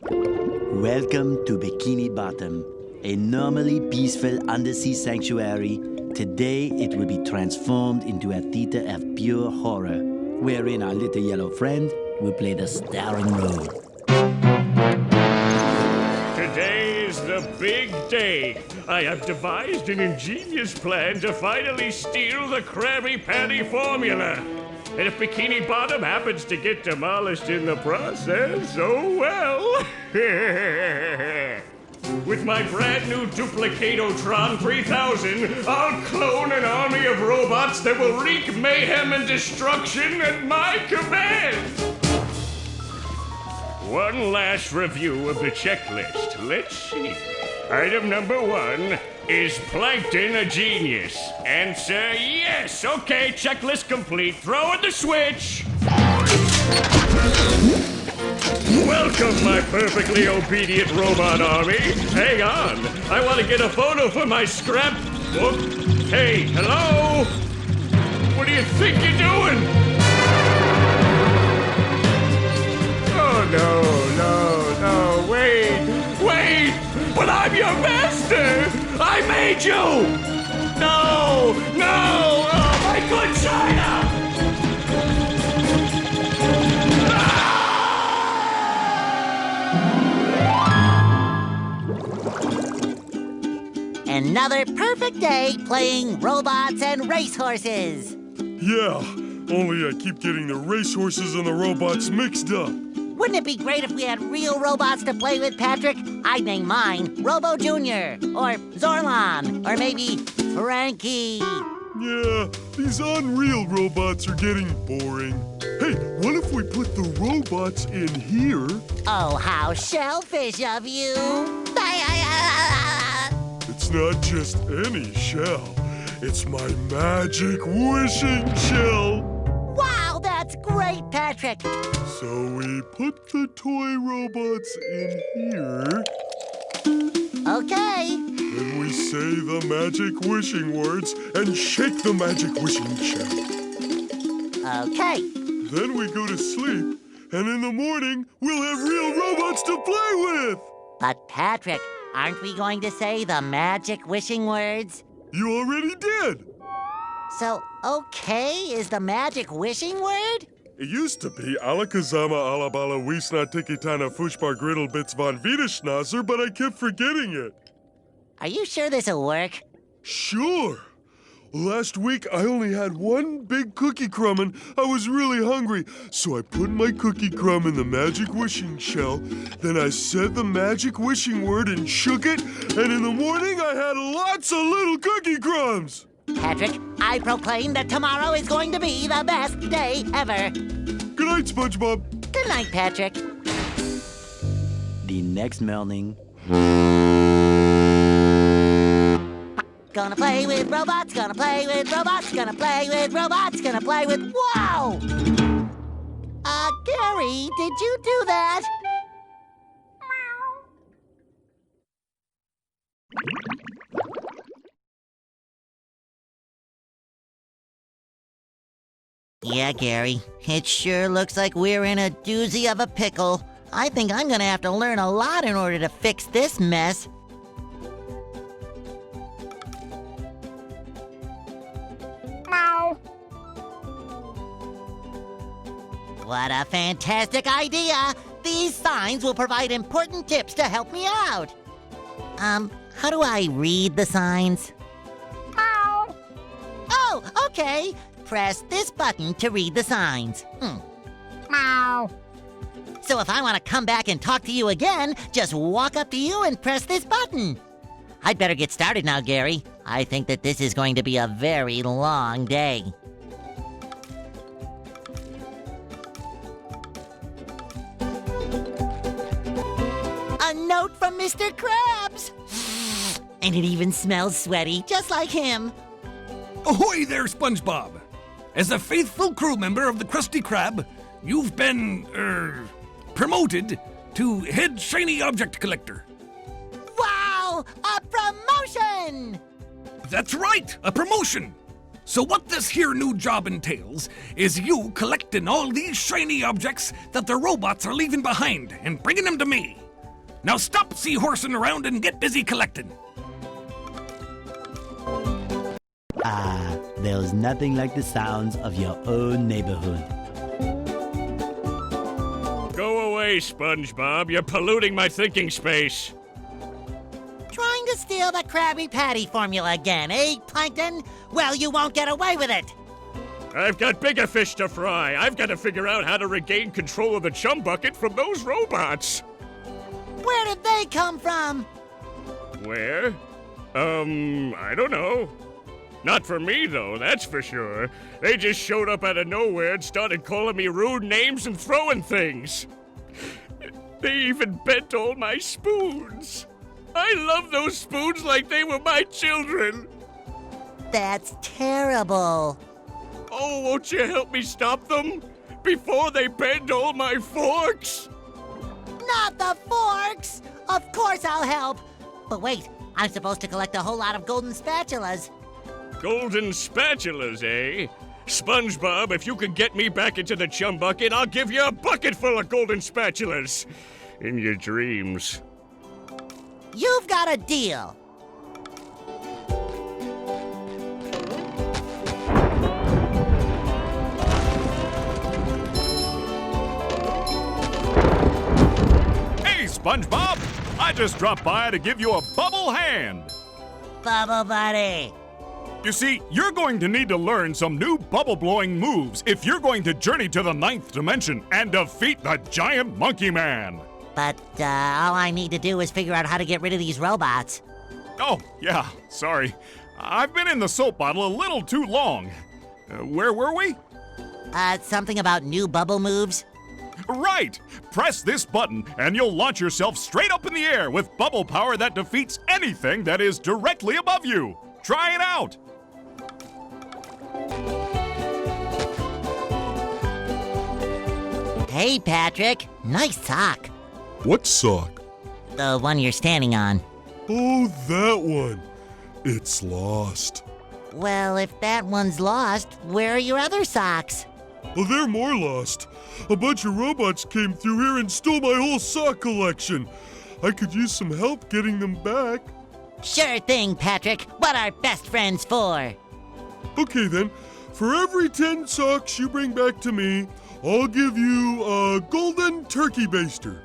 Welcome to Bikini Bottom, a normally peaceful undersea sanctuary. Today it will be transformed into a theater of pure horror, wherein our little yellow friend will play the starring role. Today is the big day. I have devised an ingenious plan to finally steal the Krabby Patty formula. And if Bikini Bottom happens to get demolished in the process, oh well. With my brand new Duplicatotron 3000, I'll clone an army of robots that will wreak mayhem and destruction at my command. One last review of the checklist. Let's see. Item number 1. Is Plankton a genius? Answer yes. Okay, checklist complete. Throw in the switch. Welcome, my perfectly obedient robot army. Hang on. I want to get a photo for my scrapbook. Hey, hello? What do you think you're doing? Oh, no, wait. But I'm your master. I made you. No, oh, my good China. Another perfect day playing robots and racehorses. Yeah, only I keep getting the racehorses and the robots mixed up. Wouldn't it be great if we had real robots to play with, Patrick? I'd name mine Robo Jr. or Zorlon or maybe Frankie. Yeah, these unreal robots are getting boring. Hey, what if we put the robots in here? Oh, how shellfish of you. It's not just any shell. It's my magic wishing shell. Wow, that's great, Patrick. So we put the toy robots in here. Okay. Then we say the magic wishing words and shake the magic wishing shell. Okay. Then we go to sleep, and in the morning, we'll have real robots to play with! But Patrick, aren't we going to say the magic wishing words? You already did! So, okay is the magic wishing word? It used to be Alakazama Alabala Wiesna Tikitana Fushbar Griddle Bits von Wiederschnauzer, but I kept forgetting it. Are you sure this'll work? Sure! Last week, I only had one big cookie crumb and I was really hungry. So I put my cookie crumb in the magic wishing shell. Then I said the magic wishing word and shook it. And in the morning, I had lots of little cookie crumbs. Patrick, I proclaim that tomorrow is going to be the best day ever. Good night, SpongeBob. Good night, Patrick. The next morning. Gonna play with robots, gonna play with robots, gonna play with robots, gonna play with... Wow! Gary, did you do that? Yeah, Gary, it sure looks like we're in a doozy of a pickle. I think I'm gonna have to learn a lot in order to fix this mess. What a fantastic idea! These signs will provide important tips to help me out. How do I read the signs? Oh, okay. Press this button to read the signs. So if I want to come back and talk to you again, just walk up to you and press this button. I'd better get started now, Gary. I think that this is going to be a very long day. A note from Mr. Krabs! And it even smells sweaty, just like him. Ahoy there, SpongeBob! As a faithful crew member of the Krusty Krab, you've been, promoted to head shiny object collector. Wow! A promotion! That's right, a promotion! So what this here new job entails is you collecting all these shiny objects that the robots are leaving behind and bringing them to me. Now stop seahorsing around and get busy collecting. There's nothing like the sounds of your own neighborhood. Go away, SpongeBob. You're polluting my thinking space. Trying to steal the Krabby Patty formula again, eh, Plankton? Well, you won't get away with it. I've got bigger fish to fry. I've got to figure out how to regain control of the Chum Bucket from those robots. Where did they come from? Where? I don't know. Not for me, though, that's for sure. They just showed up out of nowhere and started calling me rude names and throwing things. They even bent all my spoons. I love those spoons like they were my children. That's terrible. Oh, won't you help me stop them? Before they bend all my forks? Not the forks! Of course I'll help. But wait, I'm supposed to collect a whole lot of golden spatulas. Golden spatulas, eh? SpongeBob, if you could get me back into the Chum Bucket, I'll give you a bucket full of golden spatulas. In your dreams. You've got a deal. Hey, SpongeBob! I just dropped by to give you a bubble hand. Bubble Buddy. You see, you're going to need to learn some new bubble-blowing moves if you're going to journey to the 9th dimension and defeat the giant monkey man. But all I need to do is figure out how to get rid of these robots. Oh, yeah, sorry. I've been in the soap bottle a little too long. Where were we? Something about new bubble moves? Right! Press this button and you'll launch yourself straight up in the air with bubble power that defeats anything that is directly above you. Try it out! Hey, Patrick. Nice sock. What sock? The one you're standing on. Oh, that one. It's lost. Well, if that one's lost, where are your other socks? Well, they're more lost. A bunch of robots came through here and stole my whole sock collection. I could use some help getting them back. Sure thing, Patrick. What are best friends for? Okay, then. For every 10 socks you bring back to me, I'll give you a golden turkey baster.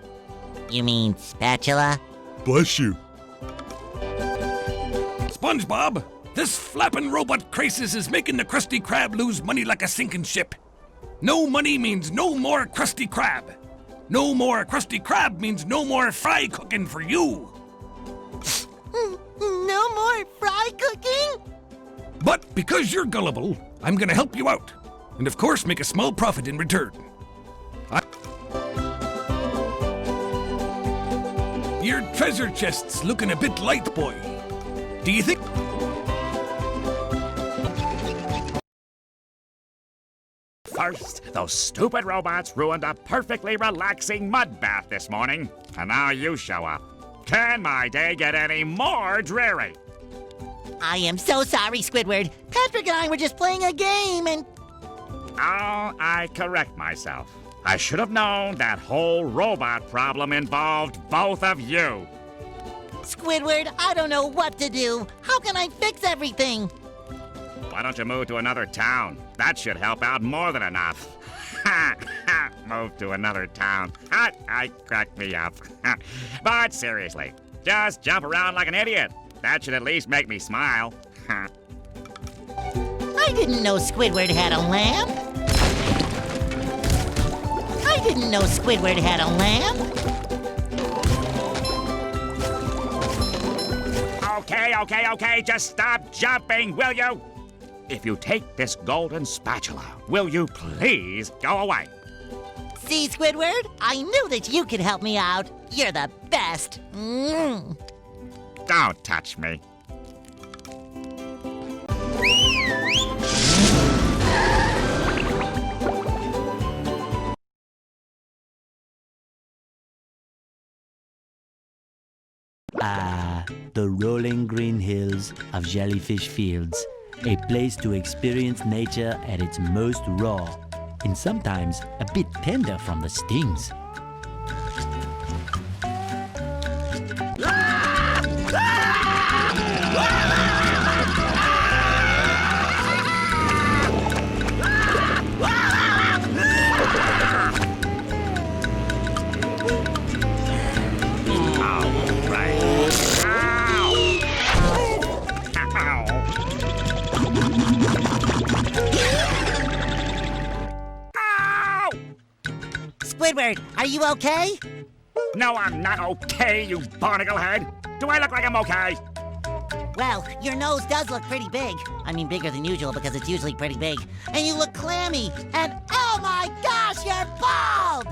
You mean spatula? Bless you. SpongeBob, this flapping robot crisis is making the Krusty Krab lose money like a sinking ship. No money means no more Krusty Krab. No more Krusty Krab means no more fry cooking for you. No more fry cooking? But because you're gullible, I'm gonna help you out. And of course, make a small profit in return. Your treasure chest's looking a bit light, boy. Do you think... First, those stupid robots ruined a perfectly relaxing mud bath this morning. And now you show up. Can my day get any more dreary? I am so sorry, Squidward. Patrick and I were just playing a game and... Oh, I correct myself. I should have known that whole robot problem involved both of you. Squidward, I don't know what to do. How can I fix everything? Why don't you move to another town? That should help out more than enough. Move to another town. I cracked me up. But seriously, just jump around like an idiot. That should at least make me smile. I didn't know Squidward had a lamp. I didn't know Squidward had a lamp. Okay, just stop jumping, will you? If you take this golden spatula, will you please go away? See, Squidward? I knew that you could help me out. You're the best. Don't touch me. The rolling green hills of Jellyfish Fields, a place to experience nature at its most raw and sometimes a bit tender from the stings. Squidward, are you okay? No, I'm not okay, you barnacle head. Do I look like I'm okay? Well, your nose does look pretty big. I mean, bigger than usual because it's usually pretty big. And you look clammy. And oh my gosh, you're bald!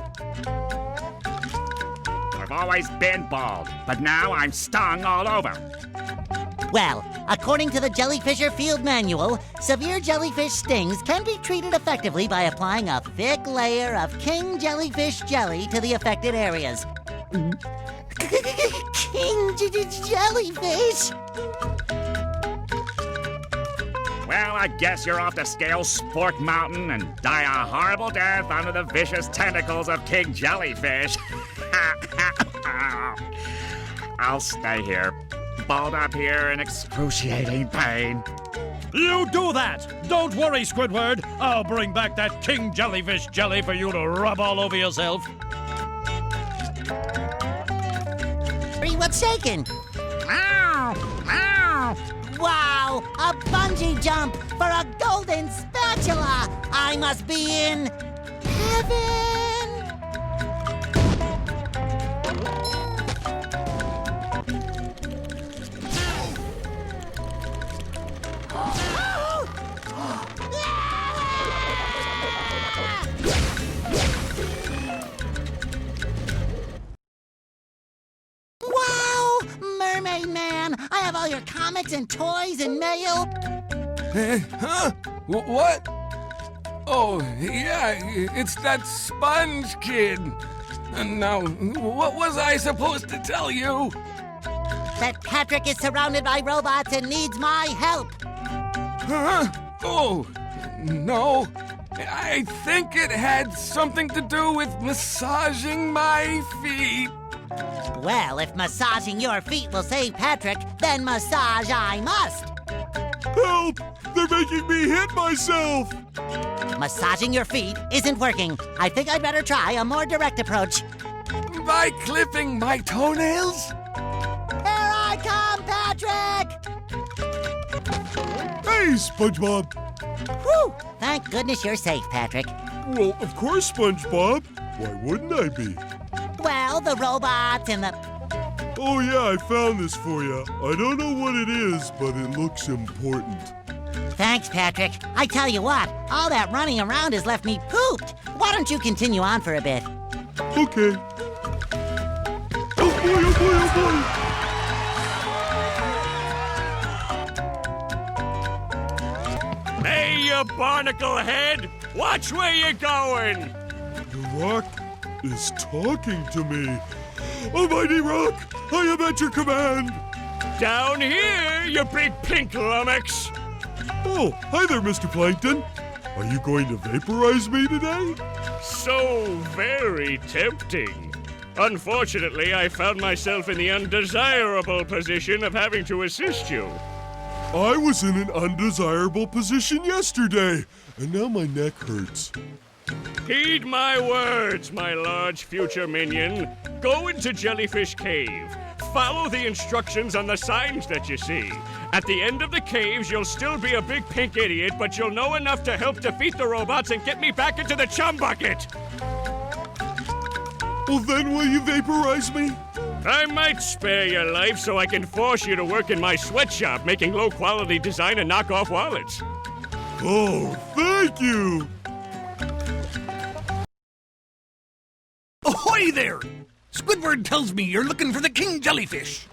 I've always been bald, but now I'm stung all over. Well, according to the Jellyfish Field Manual, severe jellyfish stings can be treated effectively by applying a thick layer of king jellyfish jelly to the affected areas. King jellyfish? Well, I guess you're off to scale Spork Mountain and die a horrible death under the vicious tentacles of King Jellyfish. I'll stay here, balled up here in excruciating pain. You do that! Don't worry, Squidward. I'll bring back that King Jellyfish jelly for you to rub all over yourself. What's shaking? Ow! Ow! Wow! A bungee jump for a golden spatula! I must be in heaven! Wow! Mermaid Man! I have all your comics and toys and mail. Huh? What? Oh, yeah, it's that Sponge Kid. And now, what was I supposed to tell you? That Patrick is surrounded by robots and needs my help. Huh? Oh, no. I think it had something to do with massaging my feet. Well, if massaging your feet will save Patrick, then massage I must. Help! They're making me hit myself! Massaging your feet isn't working. I think I'd better try a more direct approach. By clipping my toenails? Here I come, Patrick! Hey, SpongeBob! Whew! Thank goodness you're safe, Patrick. Well, of course, SpongeBob. Why wouldn't I be? Well, the robots and the... Oh yeah, I found this for you. I don't know what it is, but it looks important. Thanks, Patrick. I tell you what, all that running around has left me pooped. Why don't you continue on for a bit? Okay. Oh boy, oh boy, oh boy! Hey, you barnacle head! Watch where you're going! The rock is talking to me. Almighty Rock, I am at your command. Down here, you big pink lummox! Oh, hi there, Mr. Plankton. Are you going to vaporize me today? So very tempting. Unfortunately, I found myself in the undesirable position of having to assist you. I was in an undesirable position yesterday, and now my neck hurts. Heed my words, my large future minion. Go into Jellyfish Cave. Follow the instructions on the signs that you see. At the end of the caves, you'll still be a big pink idiot, but you'll know enough to help defeat the robots and get me back into the Chum Bucket. Well, then will you vaporize me? I might spare your life so I can force you to work in my sweatshop making low-quality design and knockoff wallets. Oh, thank you! Ahoy there! Squidward tells me you're looking for the King Jellyfish.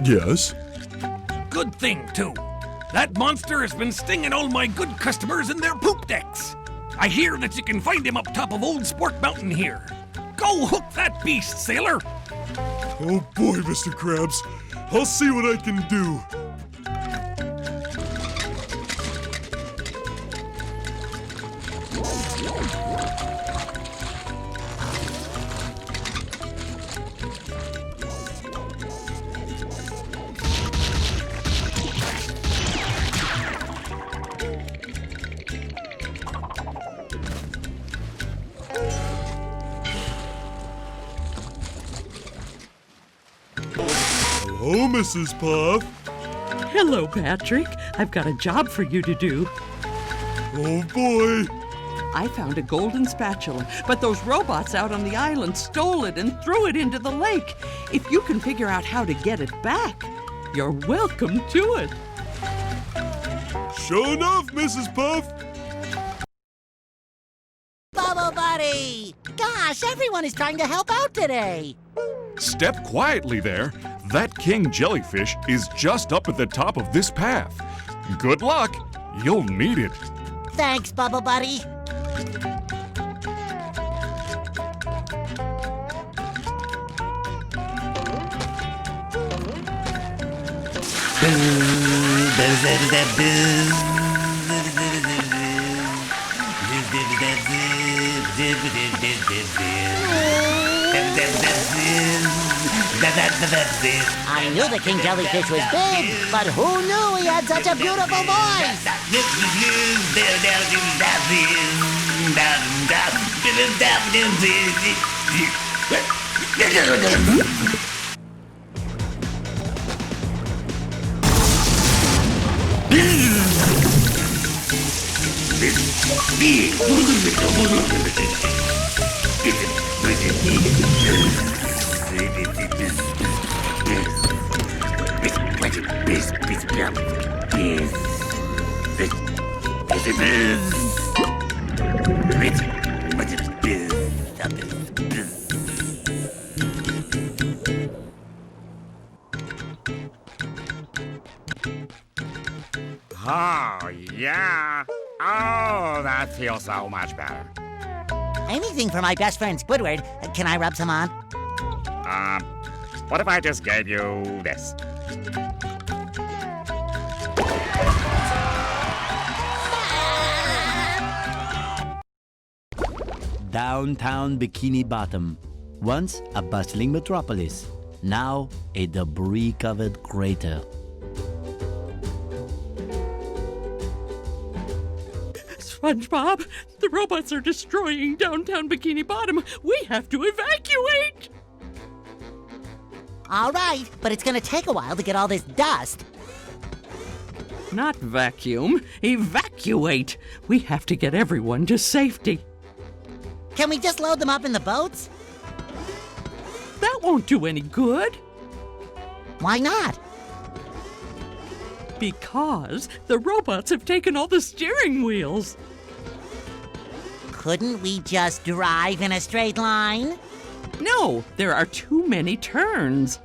Yes? Good thing, too. That monster has been stinging all my good customers in their poop decks. I hear that you can find him up top of Old Spork Mountain here. Go hook that beast, sailor! Oh boy, Mr. Krabs. I'll see what I can do. Hello, Mrs. Puff. Hello, Patrick. I've got a job for you to do. Oh boy. I found a golden spatula, but those robots out on the island stole it and threw it into the lake. If you can figure out how to get it back, you're welcome to it. Sure enough, Mrs. Puff. Bubble Buddy! Gosh, everyone is trying to help out today. Step quietly there. That king jellyfish is just up at the top of this path. Good luck. You'll need it. Thanks, Bubble Buddy. I knew the king jellyfish was big, but who knew he had such a beautiful voice? Oh, yeah. Oh, that feels so much better. Anything for my best friend Squidward. Can I rub some on? What if I just gave you this? Downtown Bikini Bottom. Once a bustling metropolis. Now a debris-covered crater. SpongeBob, the robots are destroying downtown Bikini Bottom. We have to evacuate! All right, but it's gonna take a while to get all this dust. Not vacuum, evacuate! We have to get everyone to safety. Can we just load them up in the boats? That won't do any good. Why not? Because the robots have taken all the steering wheels. Couldn't we just drive in a straight line? No, there are too many turns.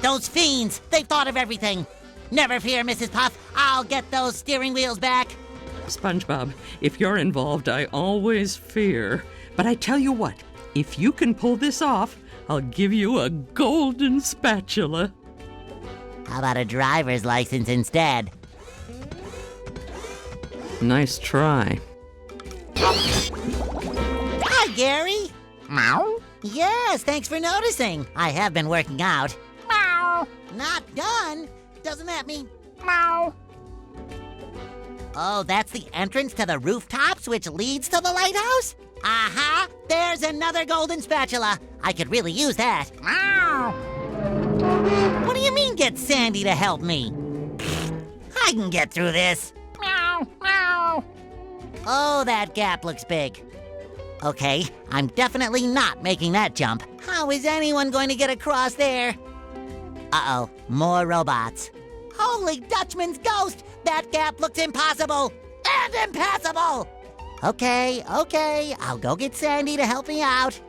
Those fiends, they've thought of everything. Never fear, Mrs. Puff. I'll get those steering wheels back. SpongeBob, if you're involved, I always fear. But I tell you what, if you can pull this off, I'll give you a golden spatula. How about a driver's license instead? Nice try. Hi, Gary. Meow? Yes, thanks for noticing. I have been working out. Meow. Not done? Doesn't that mean... Meow. Oh, that's the entrance to the rooftops, which leads to the lighthouse? Aha! There's another golden spatula. I could really use that. Meow. What do you mean, get Sandy to help me? I can get through this. Meow. Meow. Oh, that gap looks big. Okay, I'm definitely not making that jump. How is anyone going to get across there? Uh-oh, more robots. Holy Dutchman's ghost! That gap looks impossible! And impassable! Okay, I'll go get Sandy to help me out.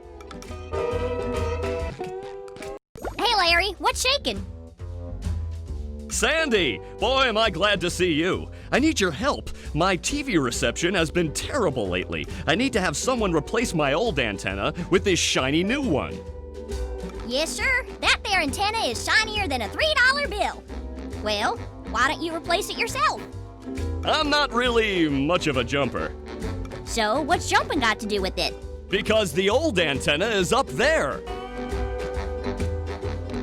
Hey, Larry, what's shaking? Sandy! Boy, am I glad to see you. I need your help. My TV reception has been terrible lately. I need to have someone replace my old antenna with this shiny new one. Yes, sir. That there antenna is shinier than a $3 bill. Well, why don't you replace it yourself? I'm not really much of a jumper. So, what's jumping got to do with it? Because the old antenna is up there.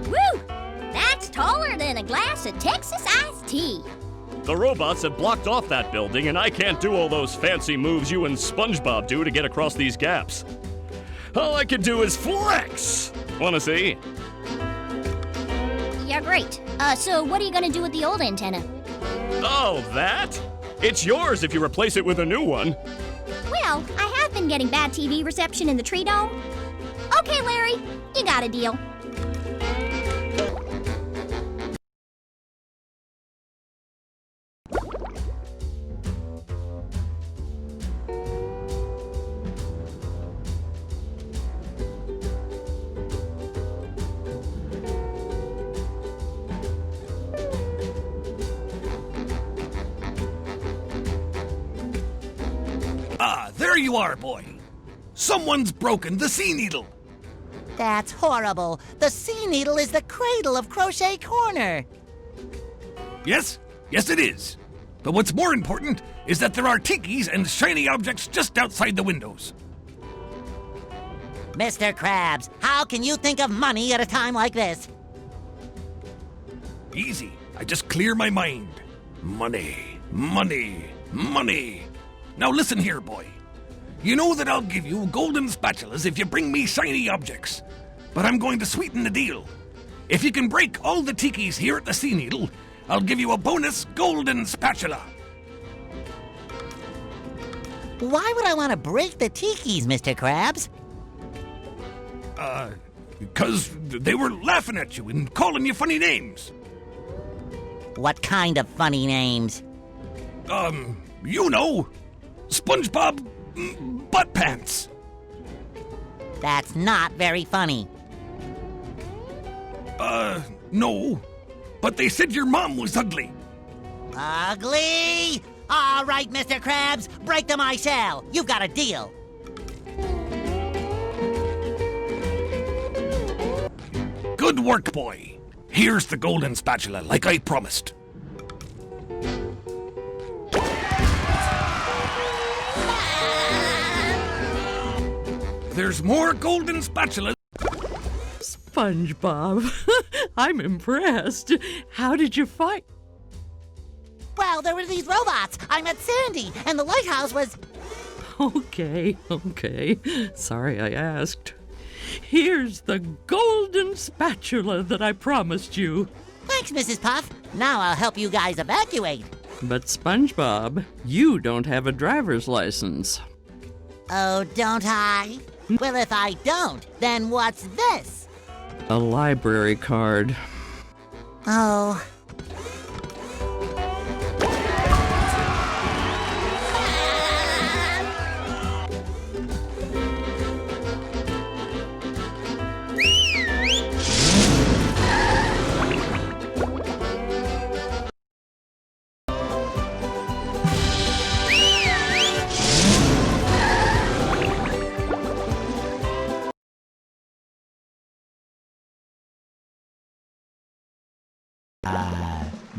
Woo! That's taller than a glass of Texas iced tea. The robots have blocked off that building, and I can't do all those fancy moves you and SpongeBob do to get across these gaps. All I can do is flex! Wanna see? Yeah, great. So what are you gonna do with the old antenna? Oh, that? It's yours if you replace it with a new one. Well, Well, I have been getting bad TV reception in the tree dome. Okay, Larry, you got a deal. Ah, there you are, boy. Someone's broken the sea needle. That's horrible. The sea needle is the cradle of Crochet Corner. Yes, it is. But what's more important is that there are tikis and shiny objects just outside the windows. Mr. Krabs, how can you think of money at a time like this? Easy. I just clear my mind. Money, money, money. Now listen here, boy. You know that I'll give you golden spatulas if you bring me shiny objects. But I'm going to sweeten the deal. If you can break all the tikis here at the Sea Needle, I'll give you a bonus golden spatula. Why would I want to break the tikis, Mr. Krabs? Because they were laughing at you and calling you funny names. What kind of funny names? You know, SpongeBob Butt Pants. That's not very funny. No. But they said your mom was ugly. Ugly? All right, Mr. Krabs, break them I shall. You've got a deal. Good work, boy. Here's the golden spatula, like I promised. There's more golden spatulas. SpongeBob, I'm impressed. How did you fight? Well, there were these robots. I met Sandy, and the lighthouse was... Okay. Sorry I asked. Here's the golden spatula that I promised you. Thanks, Mrs. Puff. Now I'll help you guys evacuate. But SpongeBob, you don't have a driver's license. Oh, don't I? Well, if I don't, then what's this? A library card. Oh.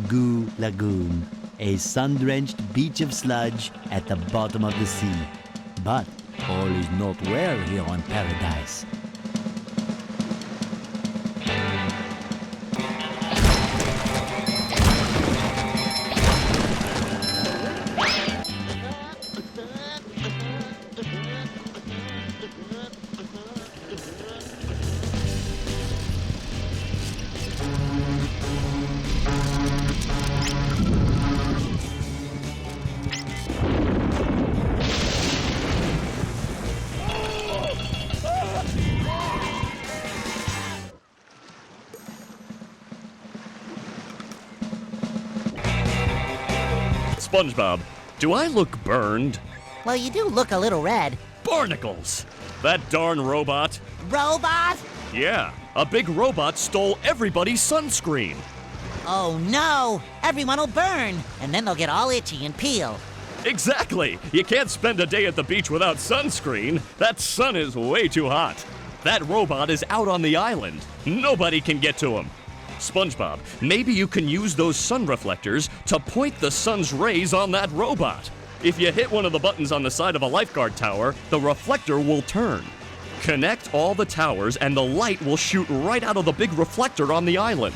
Goo Lagoon, a sun-drenched beach of sludge at the bottom of the sea. But all is not well here on Paradise. SpongeBob, do I look burned? Well, you do look a little red. Barnacles! That darn robot. Robot? Yeah, a big robot stole everybody's sunscreen. Oh no! Everyone will burn, and then they'll get all itchy and peel. Exactly! You can't spend a day at the beach without sunscreen. That sun is way too hot. That robot is out on the island. Nobody can get to him. SpongeBob, maybe you can use those sun reflectors to point the sun's rays on that robot. If you hit one of the buttons on the side of a lifeguard tower, the reflector will turn. Connect all the towers and the light will shoot right out of the big reflector on the island.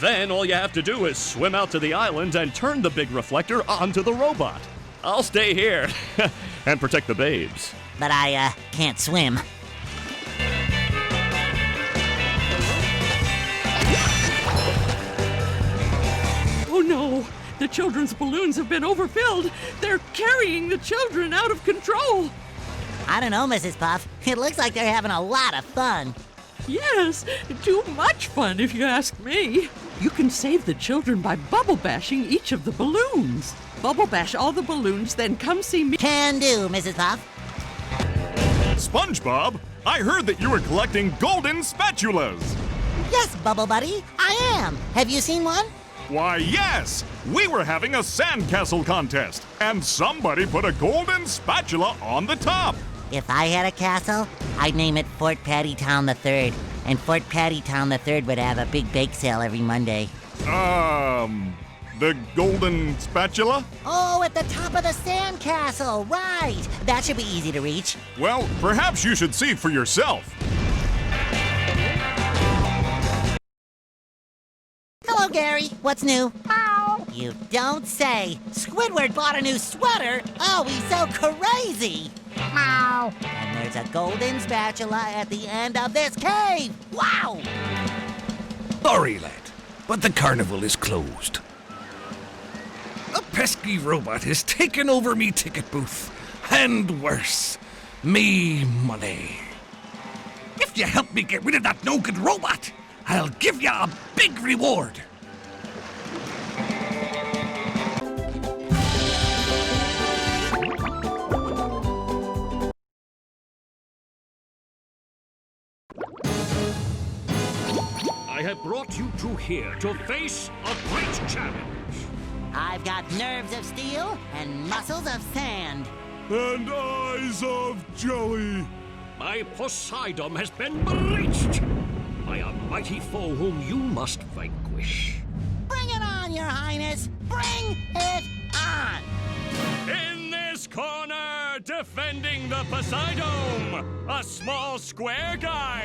Then all you have to do is swim out to the island and turn the big reflector onto the robot. I'll stay here and protect the babes. But I, can't swim. Oh no! The children's balloons have been overfilled. They're carrying the children out of control. I don't know, Mrs. Puff. It looks like they're having a lot of fun. Yes, too much fun if you ask me. You can save the children by bubble bashing each of the balloons. Bubble bash all the balloons, then come see me. Can do, Mrs. Puff. SpongeBob, I heard that you were collecting Golden Spatulas. Yes, Bubble Buddy, I am. Have you seen one? Why, yes! We were having a sandcastle contest, and somebody put a golden spatula on the top. If I had a castle, I'd name it Fort Patty Town III. And Fort Patty Town III would have a big bake sale every Monday. The golden spatula? Oh, at the top of the sandcastle, right. That should be easy to reach. Well, perhaps you should see for yourself. Hello, Gary. What's new? You don't say. Squidward bought a new sweater. Oh, he's so crazy. And there's a golden spatula at the end of this cave. Wow! Sorry, lad, but the carnival is closed. A pesky robot has taken over me ticket booth. And worse, me money. If you help me get rid of that no-good robot, I'll give you a big reward. I have brought you two here to face a great challenge. I've got nerves of steel and muscles of sand. And eyes of jelly. My Poseidon has been breached by a mighty foe whom you must vanquish. Bring it on, Your Highness. Bring it on. In this corner, defending the Poseidon, a small square guy.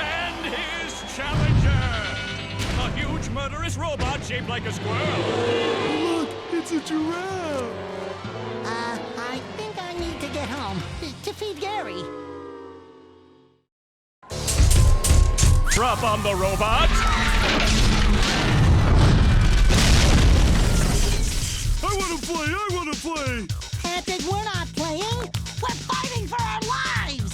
And his challenger, a huge murderous robot shaped like a squirrel. Look, it's a giraffe. I think I need to get home to feed Gary. Drop on the robot. I want to play. Pantic, we're not playing. We're fighting for our lives.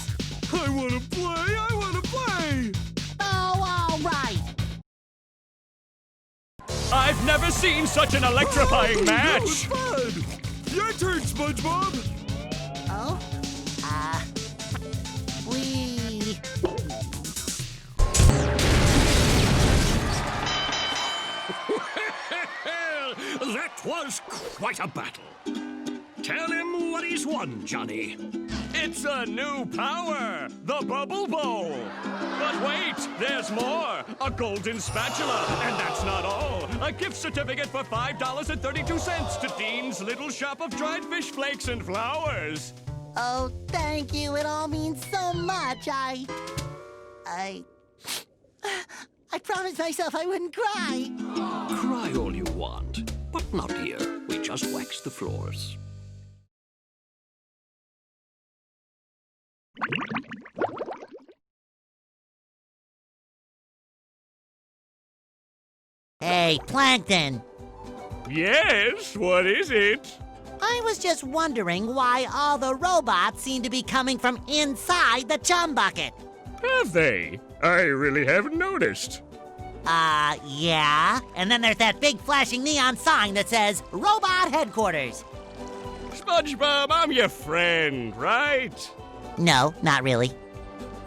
I want to play. Oh, all right. I've never seen such an electrifying That was match. fun. Your turn, SpongeBob. Oh? That was quite a battle. Tell him what he's won, Johnny. It's a new power, the Bubble Bowl. But wait, there's more. A golden spatula. And that's not all. A gift certificate for $5.32 to Dean's Little Shop of Dried Fish Flakes and Flowers. Oh, thank you. It all means so much. I promised myself I wouldn't cry. Cry all you want, but not here. We just wax the floors. Hey, Plankton. Yes, what is it? I was just wondering why all the robots seem to be coming from inside the Chum Bucket. Have they? I really haven't noticed. Yeah. And then there's that big flashing neon sign that says Robot Headquarters. SpongeBob, I'm your friend, right? No, not really.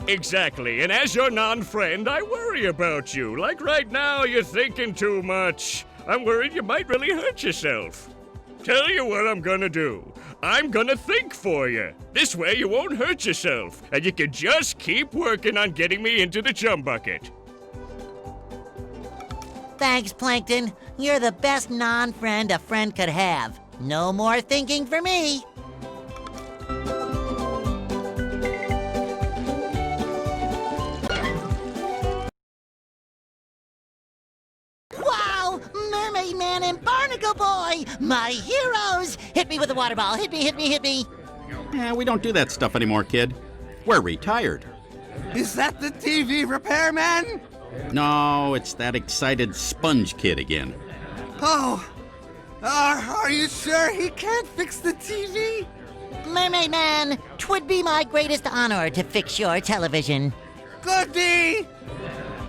Exactly, and as your non-friend, I worry about you. Like right now, you're thinking too much. I'm worried you might really hurt yourself. Tell you what I'm gonna do. I'm gonna think for you. This way you won't hurt yourself, and you can just keep working on getting me into the Chum Bucket. Thanks, Plankton. You're the best non-friend a friend could have. No more thinking for me. Wow! Mermaid Man and Barnacle Boy! My heroes! Hit me with a water ball. Hit me, hit me, hit me. We don't do that stuff anymore, kid. We're retired. Is that the TV repairman? No, it's that excited sponge kid again. Oh, are you sure he can't fix the TV? Mermaid Man, 'twould be my greatest honor to fix your television. Goody!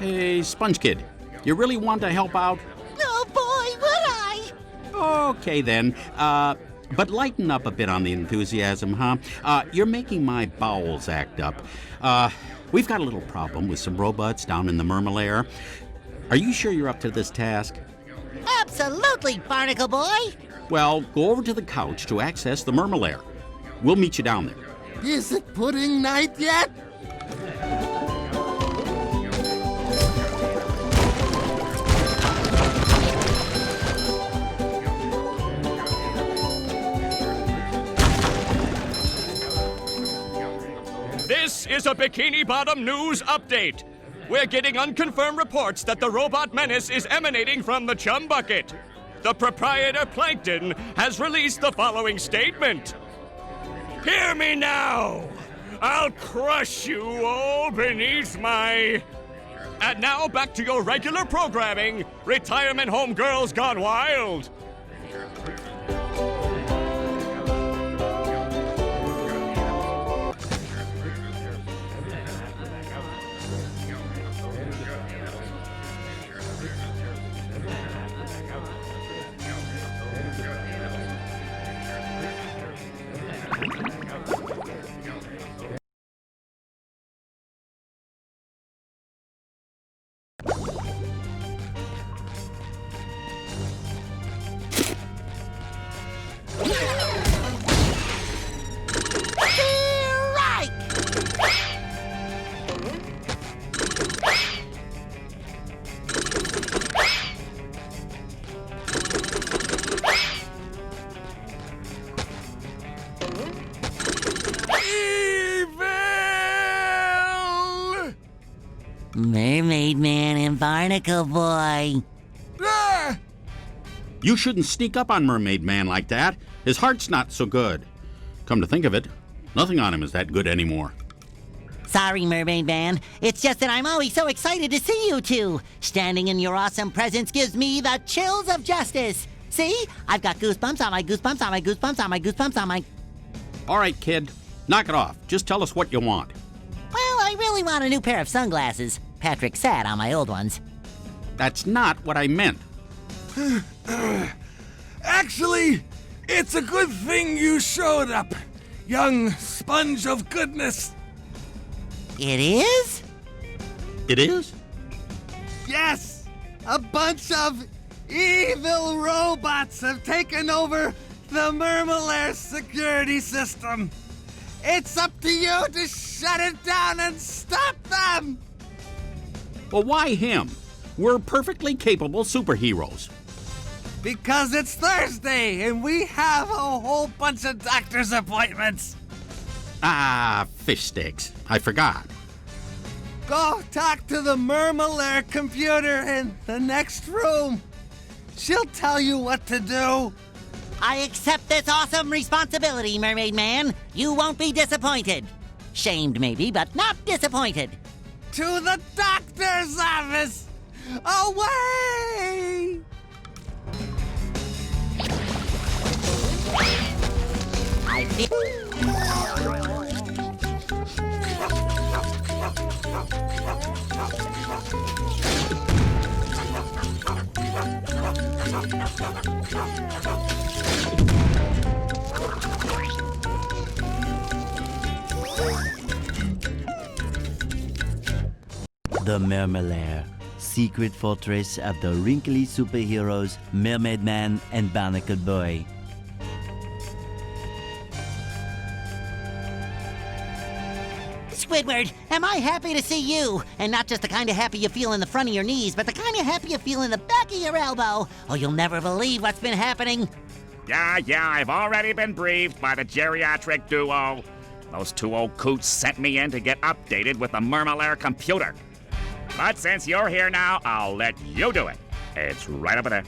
Hey, sponge kid, you really want to help out? Oh boy, would I! Okay then, but lighten up a bit on the enthusiasm, huh? You're making my bowels act up. We've got a little problem with some robots down in the Mermalair. Are you sure you're up to this task? Absolutely, Barnacle Boy! Well, go over to the couch to access the Mermalair. We'll meet you down there. Is it pudding night yet? This is a Bikini Bottom news update. We're getting unconfirmed reports that the robot menace is emanating from the Chum Bucket. The proprietor, Plankton, has released the following statement. Hear me now! I'll crush you all beneath my... And now back to your regular programming, Retirement Home Girls Gone Wild. Mermaid Man and Barnacle Boy. You shouldn't sneak up on Mermaid Man like that. His heart's not so good. Come to think of it, nothing on him is that good anymore. Sorry, Mermaid Man. It's just that I'm always so excited to see you two. Standing in your awesome presence gives me the chills of justice. See? I've got goosebumps on my goosebumps on my goosebumps on my goosebumps on my... All right, kid, knock it off. Just tell us what you want. Well, I really want a new pair of sunglasses. Patrick sat on my old ones. That's not what I meant. Actually, it's a good thing you showed up, young sponge of goodness. It is? It is? Yes! A bunch of evil robots have taken over the Mermalair security system. It's up to you to shut it down and stop them! Well, why him? We're perfectly capable superheroes. Because it's Thursday and we have a whole bunch of doctor's appointments. Ah, fish sticks. I forgot. Go talk to the Mermalair computer in the next room. She'll tell you what to do. I accept this awesome responsibility, Mermaid Man. You won't be disappointed. Shamed, maybe, but not disappointed. To the doctor's office! Away! I feel... The Mermalair, secret fortress of the wrinkly superheroes Mermaid Man and Barnacle Boy. Squidward, am I happy to see you? And not just the kind of happy you feel in the front of your knees, but the kind of happy you feel in the back of your elbow. Oh, you'll never believe what's been happening. Yeah, I've already been briefed by the geriatric duo. Those two old coots sent me in to get updated with the Mermalair computer. But since you're here now, I'll let you do it. It's right over there.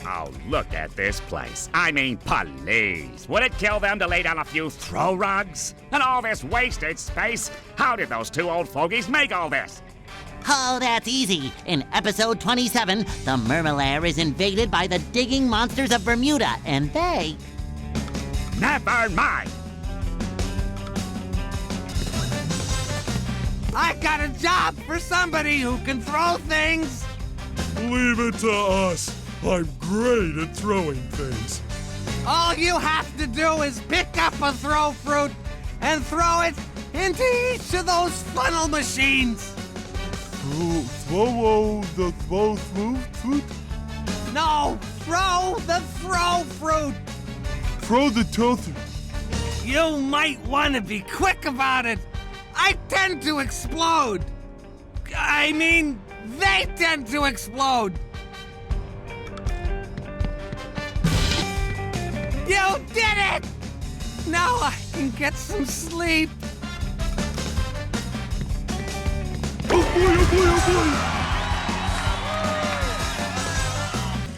Oh, look at this place. I mean, please. Would it kill them to lay down a few throw rugs? And all this wasted space? How did those two old fogies make all this? Oh, that's easy. In episode 27, the Mermalair is invaded by the digging monsters of Bermuda, and they... Never mind. I got a job for somebody who can throw things. Leave it to us. I'm great at throwing things. All you have to do is pick up a throw fruit and throw it into each of those funnel machines. Throw the throw fruit? No, throw the throw fruit. Throw the toaster. You might want to be quick about it. I tend to explode. I mean, they tend to explode. You did it! Now I can get some sleep. Oh boy, oh boy, oh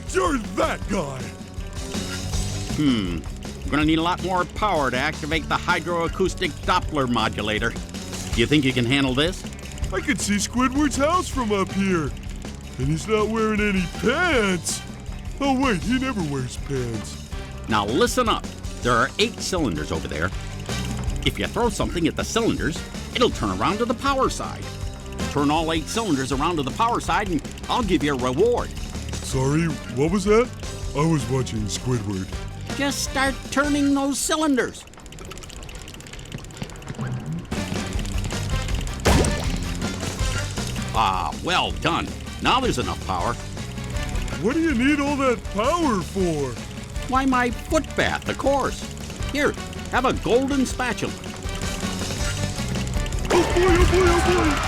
boy! You're that guy! We're gonna need a lot more power to activate the hydroacoustic Doppler modulator. You think you can handle this? I can see Squidward's house from up here. And he's not wearing any pants. Oh wait, he never wears pants. Now listen up. There are 8 cylinders over there. If you throw something at the cylinders, it'll turn around to the power side. Turn all 8 cylinders around to the power side and I'll give you a reward. Sorry, what was that? I was watching Squidward. Just start turning those cylinders. Ah, well done. Now there's enough power. What do you need all that power for? Why, my foot bath, of course. Here, have a golden spatula. Oh boy, oh boy, oh boy!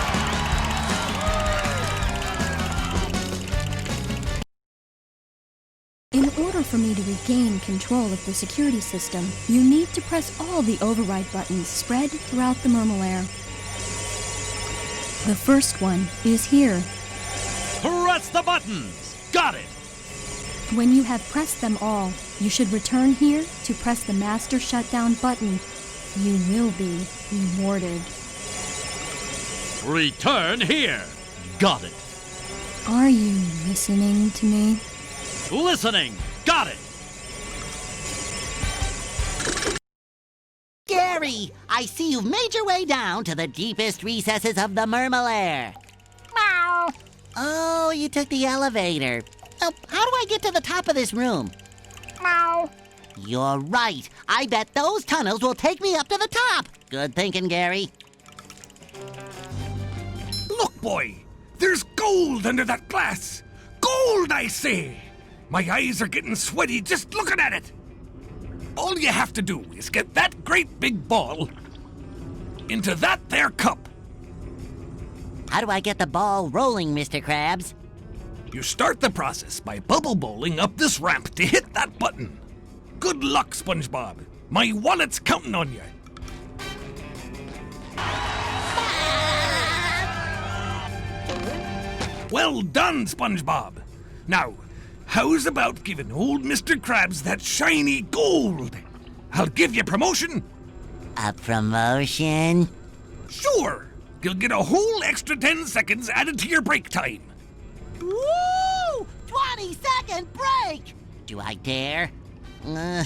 In order for me to regain control of the security system, you need to press all the override buttons spread throughout the Mermalair. The first one is here. Press the buttons! Got it! When you have pressed them all, you should return here to press the master shutdown button. You will be rewarded. Return here! Got it! Are you listening to me? Listening! Got it! Gary, I see you've made your way down to the deepest recesses of the Mermalair. Meow. Oh, you took the elevator. Oh, how do I get to the top of this room? Meow. You're right. I bet those tunnels will take me up to the top. Good thinking, Gary. Look, boy! There's gold under that glass! Gold, I say! My eyes are getting sweaty just looking at it! All you have to do is get that great big ball into that there cup. How do I get the ball rolling, Mr. Krabs? You start the process by bubble bowling up this ramp to hit that button. Good luck, SpongeBob. My wallet's counting on you. Well done, SpongeBob. Now, how's about giving old Mr. Krabs that shiny gold? I'll give you promotion. A promotion? Sure. You'll get a whole extra 10 seconds added to your break time. Woo! 20-second break! Do I dare? No,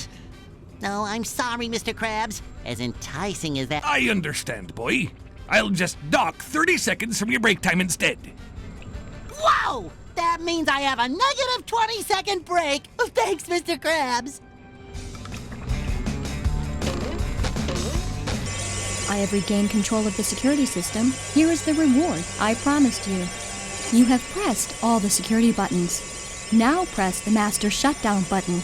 I'm sorry, Mr. Krabs. As enticing as that... I understand, boy. I'll just dock 30 seconds from your break time instead. Whoa! That means I have a negative 20-second break. Thanks, Mr. Krabs. I have regained control of the security system. Here is the reward I promised you. You have pressed all the security buttons. Now press the master shutdown button.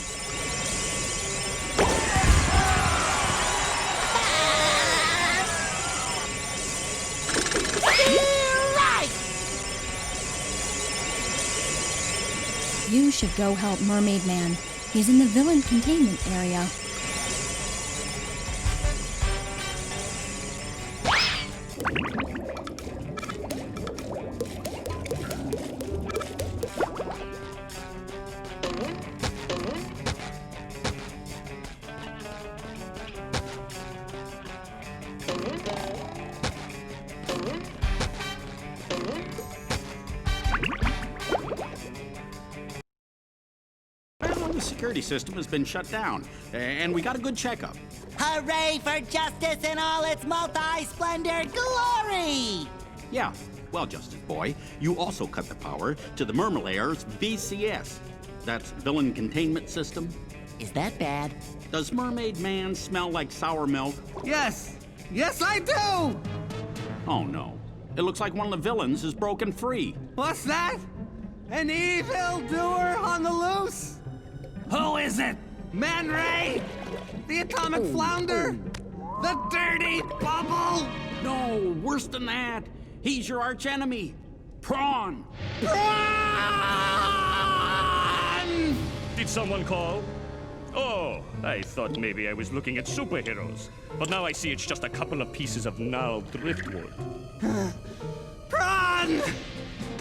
You should go help Mermaid Man. He's in the villain containment area. security system has been shut down, and we got a good checkup. Hooray for justice in all its multi-splendor glory! Yeah, well, Justice Boy, you also cut the power to the Mermalair's VCS. That's Villain Containment System. Is that bad? Does Mermaid Man smell like sour milk? Yes! Yes, I do! Oh, no. It looks like one of the villains is broken free. What's that? An evildoer on the loose? Who is it? Man Ray? The atomic flounder? The dirty bubble? No, worse than that. He's your archenemy, Prawn. Prawn! Did someone call? Oh, I thought maybe I was looking at superheroes. But now I see it's just a couple of pieces of gnarled driftwood. Prawn!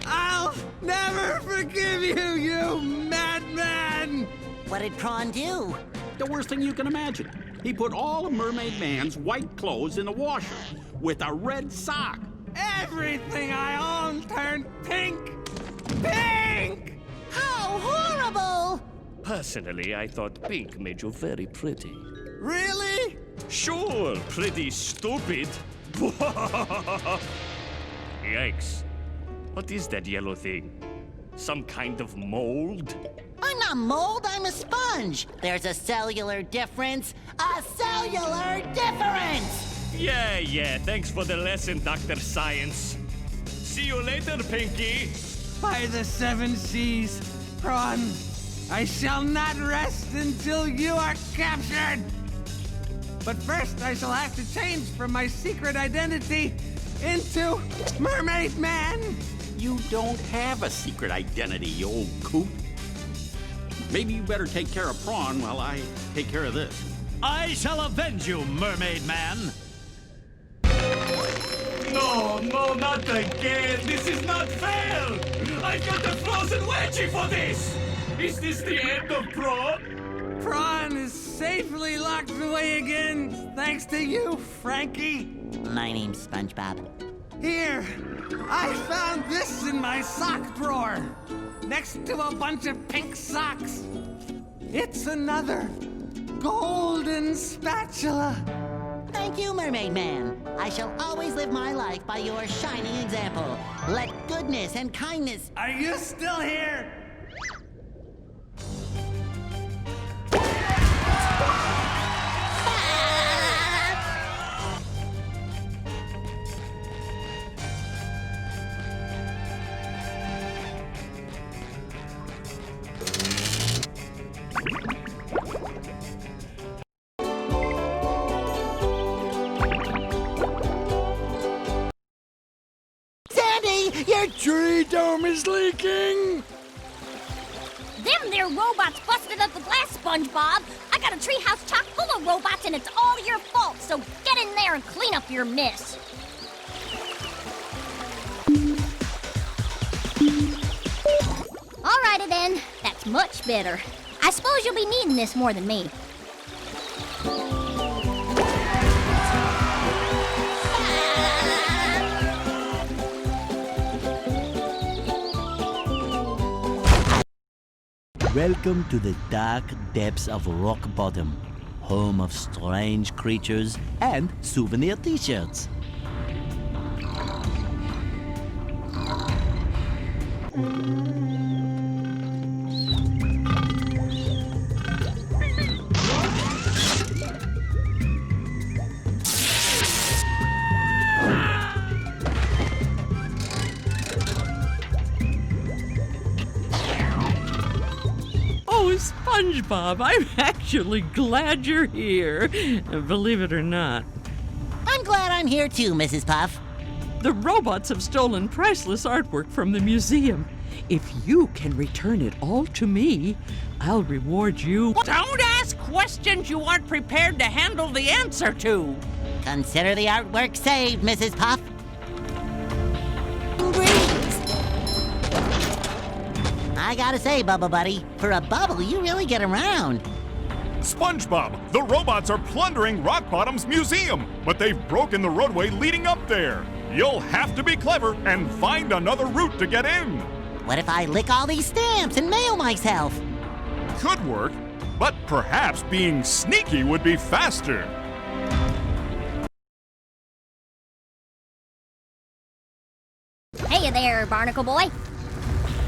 I'll never forgive you, you madman! What did Prawn do? The worst thing you can imagine. He put all of Mermaid Man's white clothes in the washer with a red sock. Everything I own turned pink! Pink! How horrible! Personally, I thought pink made you very pretty. Really? Sure, pretty stupid. Yikes. What is that yellow thing? Some kind of mold? I'm not mold, I'm a sponge. There's a cellular difference. A cellular difference! Yeah, thanks for the lesson, Dr. Science. See you later, Pinky. By the 7 seas, Prawn, I shall not rest until you are captured! But first, I shall have to change from my secret identity into Mermaid Man! You don't have a secret identity, you old coot. Maybe you better take care of Prawn while I take care of this. I shall avenge you, Mermaid Man. No, not again. This is not fair. I got a frozen wedgie for this. Is this the end of Prawn? Prawn is safely locked away again, thanks to you, Frankie. My name's SpongeBob. Here, I found this in my sock drawer, next to a bunch of pink socks. It's another golden spatula. Thank you, Mermaid Man. I shall always live my life by your shining example. Let goodness and kindness... Are you still here? Your tree dome is leaking! Them there robots busted up the glass, SpongeBob. I got a treehouse chock full of robots and it's all your fault, so get in there and clean up your mess. Alrighty then, that's much better. I suppose you'll be needing this more than me. Welcome to the dark depths of Rock Bottom, home of strange creatures and souvenir t-shirts. SpongeBob, I'm actually glad you're here, believe it or not. I'm glad I'm here too, Mrs. Puff. The robots have stolen priceless artwork from the museum. If you can return it all to me, I'll reward you. Don't ask questions you aren't prepared to handle the answer to. Consider the artwork saved, Mrs. Puff. I gotta say, Bubble Buddy, for a bubble, you really get around. SpongeBob, the robots are plundering Rock Bottom's museum, but they've broken the roadway leading up there. You'll have to be clever and find another route to get in. What if I lick all these stamps and mail myself? Could work, But perhaps being sneaky would be faster. Hey there, Barnacle Boy.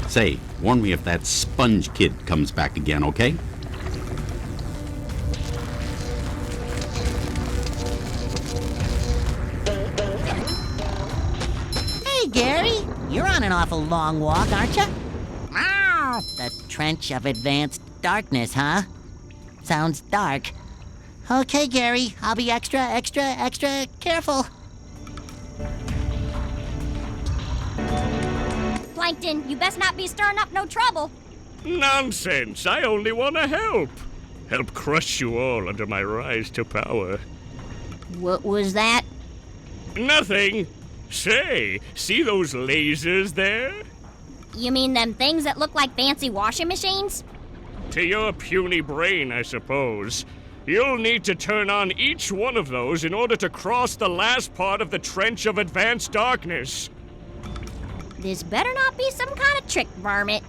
Say, warn me if that sponge kid comes back again, okay? Hey, Gary. You're on an awful long walk, aren't you? The Trench of Advanced Darkness, huh? Sounds dark. Okay, Gary. I'll be extra careful. Plankton, you best not be stirring up no trouble. Nonsense! I only want to help. Help crush you all under my rise to power. What was that? Nothing. Say, see those lasers there? You mean them things that look like fancy washing machines? To your puny brain, I suppose. You'll need to turn on each one of those in order to cross the last part of the Trench of Advanced Darkness. This better not be some kind of trick, varmint.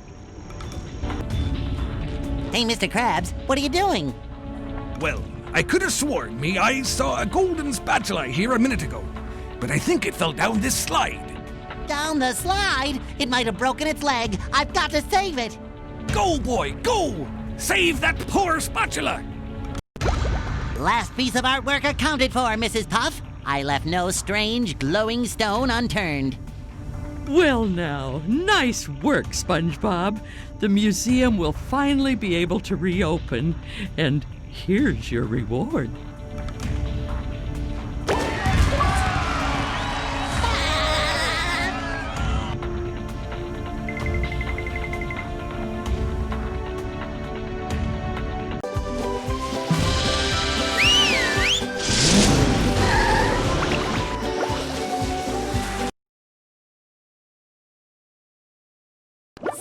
Hey, Mr. Krabs, what are you doing? Well, I could have sworn me I saw a golden spatula here a minute ago, but I think it fell down this slide. Down the slide? It might have broken its leg. I've got to save it. Go, boy, go! Save that poor spatula! Last piece of artwork accounted for, Mrs. Puff. I left no strange, glowing stone unturned. Well now, nice work, SpongeBob. The museum will finally be able to reopen, and here's your reward.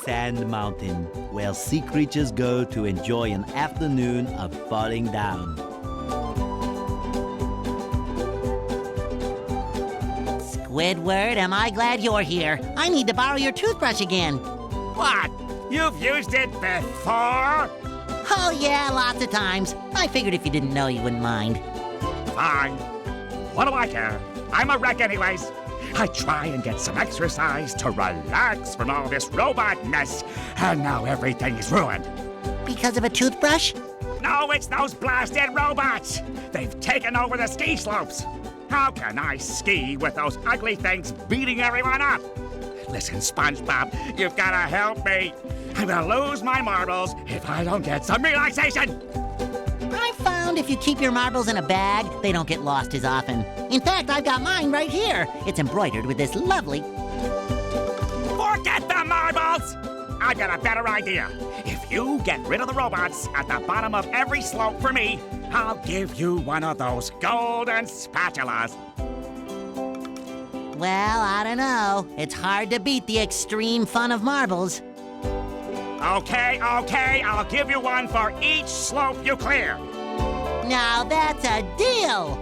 Sand Mountain, where sea creatures go to enjoy an afternoon of falling down. Squidward, am I glad you're here. I need to borrow your toothbrush again. What? You've used it before? Oh yeah, lots of times. I figured if you didn't know, you wouldn't mind. Fine. What do I care? I'm a wreck anyways. I try and get some exercise to relax from all this robot mess, and now everything is ruined. Because of a toothbrush? No, it's those blasted robots! They've taken over the ski slopes! How can I ski with those ugly things beating everyone up? Listen, SpongeBob, you've gotta help me. I'm gonna lose my marbles if I don't get some relaxation! I found if you keep your marbles in a bag, they don't get lost as often. In fact, I've got mine right here. It's embroidered with this lovely... Forget the marbles! I've got a better idea. If you get rid of the robots at the bottom of every slope for me, I'll give you one of those golden spatulas. Well, I don't know. It's hard to beat the extreme fun of marbles. Okay, I'll give you one for each slope you clear. Now that's a deal!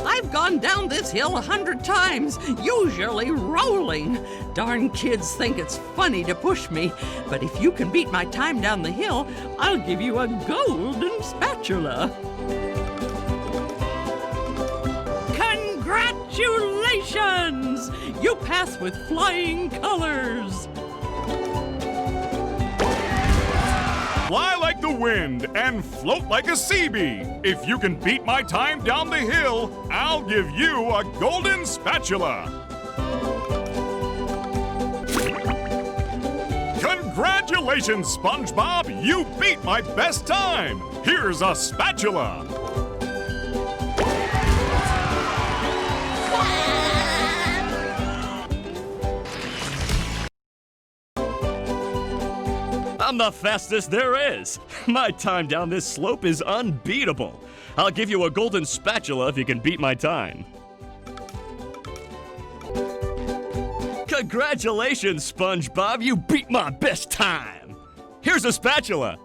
I've gone down this hill 100 times, usually rolling. Darn kids think it's funny to push me, but if you can beat my time down the hill, I'll give you a golden spatula. Congratulations! You pass with flying colors. Fly like the wind and float like a sea bee. If you can beat my time down the hill, I'll give you a golden spatula. Congratulations, SpongeBob! You beat my best time! Here's a spatula! I'm the fastest there is. My time down this slope is unbeatable. I'll give you a golden spatula if you can beat my time. Congratulations, SpongeBob. You beat my best time. Here's a spatula.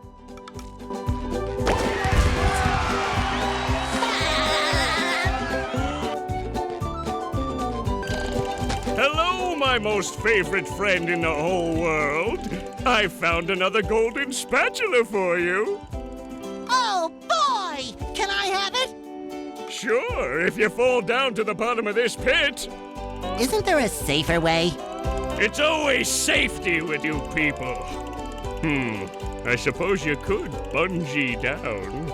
Hello, my most favorite friend in the whole world. I found another golden spatula for you. Oh, boy! Can I have it? Sure, if you fall down to the bottom of this pit. Isn't there a safer way? It's always safety with you people. I suppose you could bungee down.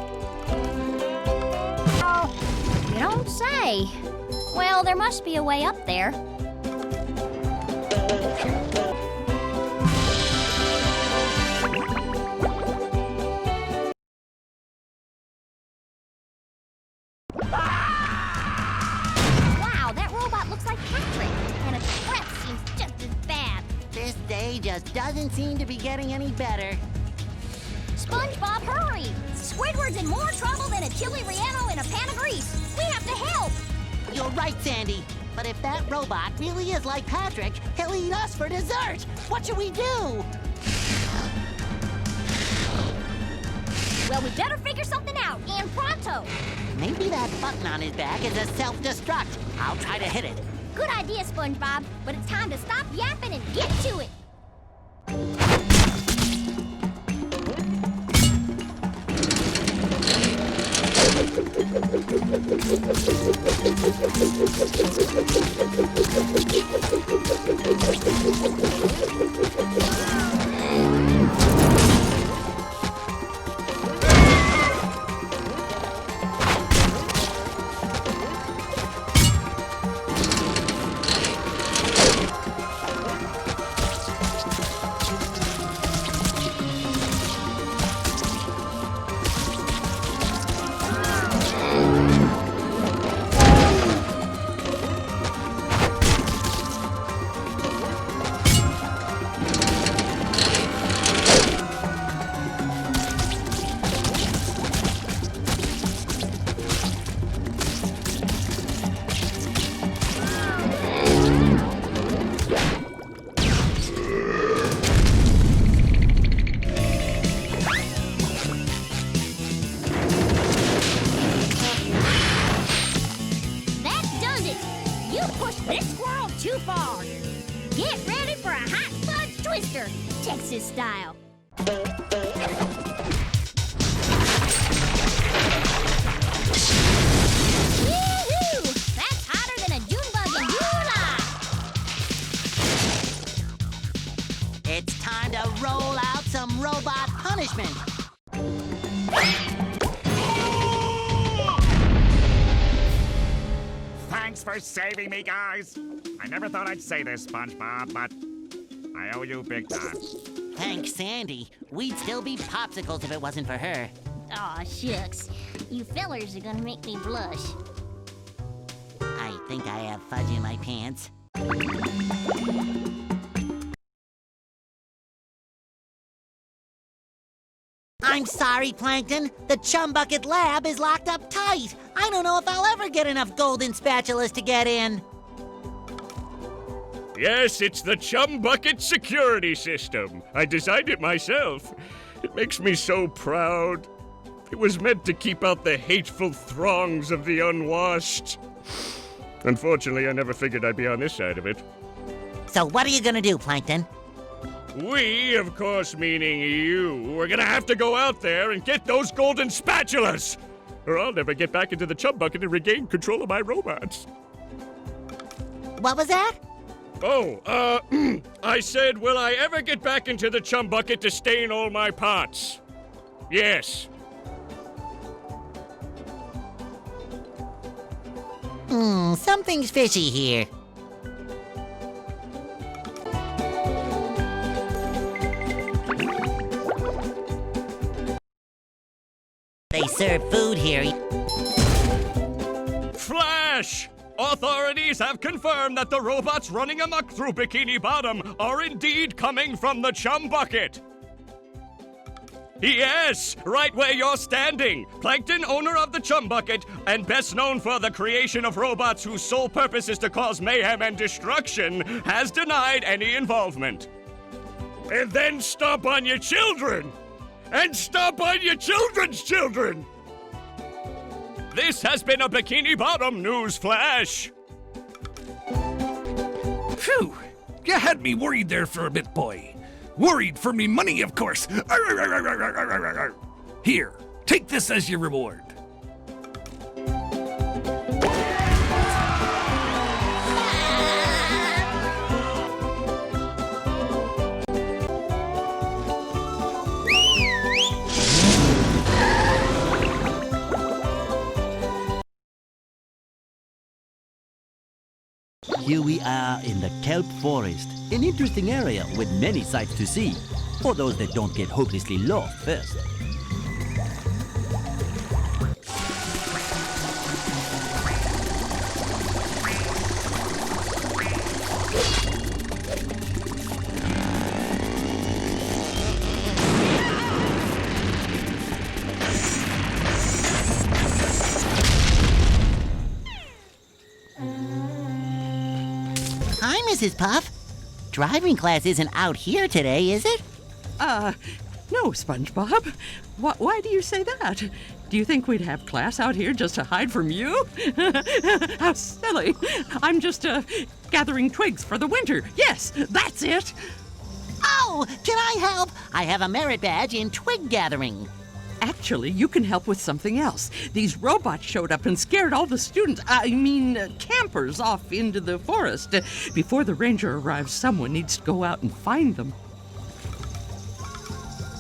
Oh, you don't say. Well, there must be a way up there. Wow, that robot looks like Patrick, and its breath seems just as bad. This day just doesn't seem to be getting any better. SpongeBob, hurry! Squidward's in more trouble than a chili relleno in a pan of grease. We have to help! You're right, Sandy. But if that robot really is like Patrick, he'll eat us for dessert. What should we do? Well, we better figure something out, and pronto! Maybe that button on his back is a self-destruct. I'll try to hit it. Good idea, SpongeBob, but it's time to stop yapping and get to it! Texas style. Woo-hoo! That's hotter than a June bug in July. It's time to roll out some robot punishment. Thanks for saving me, guys. I never thought I'd say this, SpongeBob, but I owe you big time. Thanks, Sandy. We'd still be popsicles if it wasn't for her. Aw, shucks. You fellers are gonna make me blush. I think I have fudge in my pants. I'm sorry, Plankton. The Chum Bucket lab is locked up tight. I don't know if I'll ever get enough Golden Spatulas to get in. Yes, it's the Chum Bucket security system. I designed it myself. It makes me so proud. It was meant to keep out the hateful throngs of the unwashed. Unfortunately, I never figured I'd be on this side of it. So what are you gonna do, Plankton? We, of course meaning you, are gonna have to go out there and get those Golden Spatulas! Or I'll never get back into the Chum Bucket and regain control of my robots. What was that? Oh, I said, will I ever get back into the Chum Bucket to stain all my pots? Yes. Something's fishy here. They serve food here. Flash! Authorities have confirmed that the robots running amok through Bikini Bottom are indeed coming from the Chum Bucket. Yes, right where you're standing. Plankton, owner of the Chum Bucket, and best known for the creation of robots whose sole purpose is to cause mayhem and destruction, has denied any involvement. And then stomp on your children! And stomp on your children's children! This has been a Bikini Bottom news flash. Phew! You had me worried there for a bit, boy. Worried for me money, of course. Here, take this as your reward. Here we are in the Kelp Forest, an interesting area with many sights to see, for those that don't get hopelessly lost first. Hi, Mrs. Puff. Driving class isn't out here today, is it? No, SpongeBob. Why do you say that? Do you think we'd have class out here just to hide from you? How silly. I'm just, gathering twigs for the winter. Yes, that's it. Oh, can I help? I have a merit badge in twig gathering. Actually, you can help with something else. These robots showed up and scared all the students, campers off into the forest. Before the ranger arrives, someone needs to go out and find them.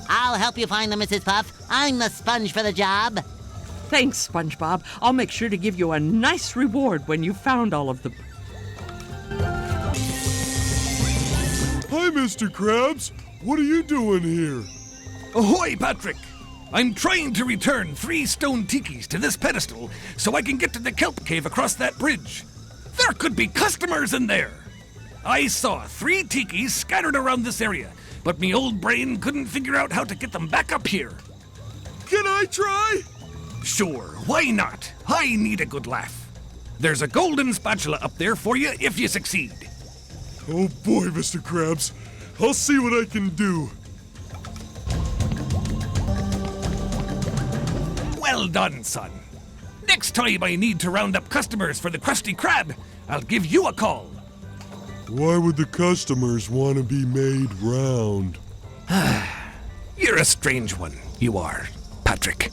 I'll help you find them, Mrs. Puff. I'm the sponge for the job. Thanks, SpongeBob. I'll make sure to give you a nice reward when you've found all of them. Hi, Mr. Krabs. What are you doing here? Ahoy, Patrick! I'm trying to return 3 stone tikis to this pedestal so I can get to the kelp cave across that bridge. There could be customers in there. I saw 3 tikis scattered around this area, but me old brain couldn't figure out how to get them back up here. Can I try? Sure, why not? I need a good laugh. There's a golden spatula up there for you if you succeed. Oh boy, Mr. Krabs. I'll see what I can do. Well done, son. Next time I need to round up customers for the Krusty Krab, I'll give you a call. Why would the customers want to be made round? You're a strange one, you are, Patrick.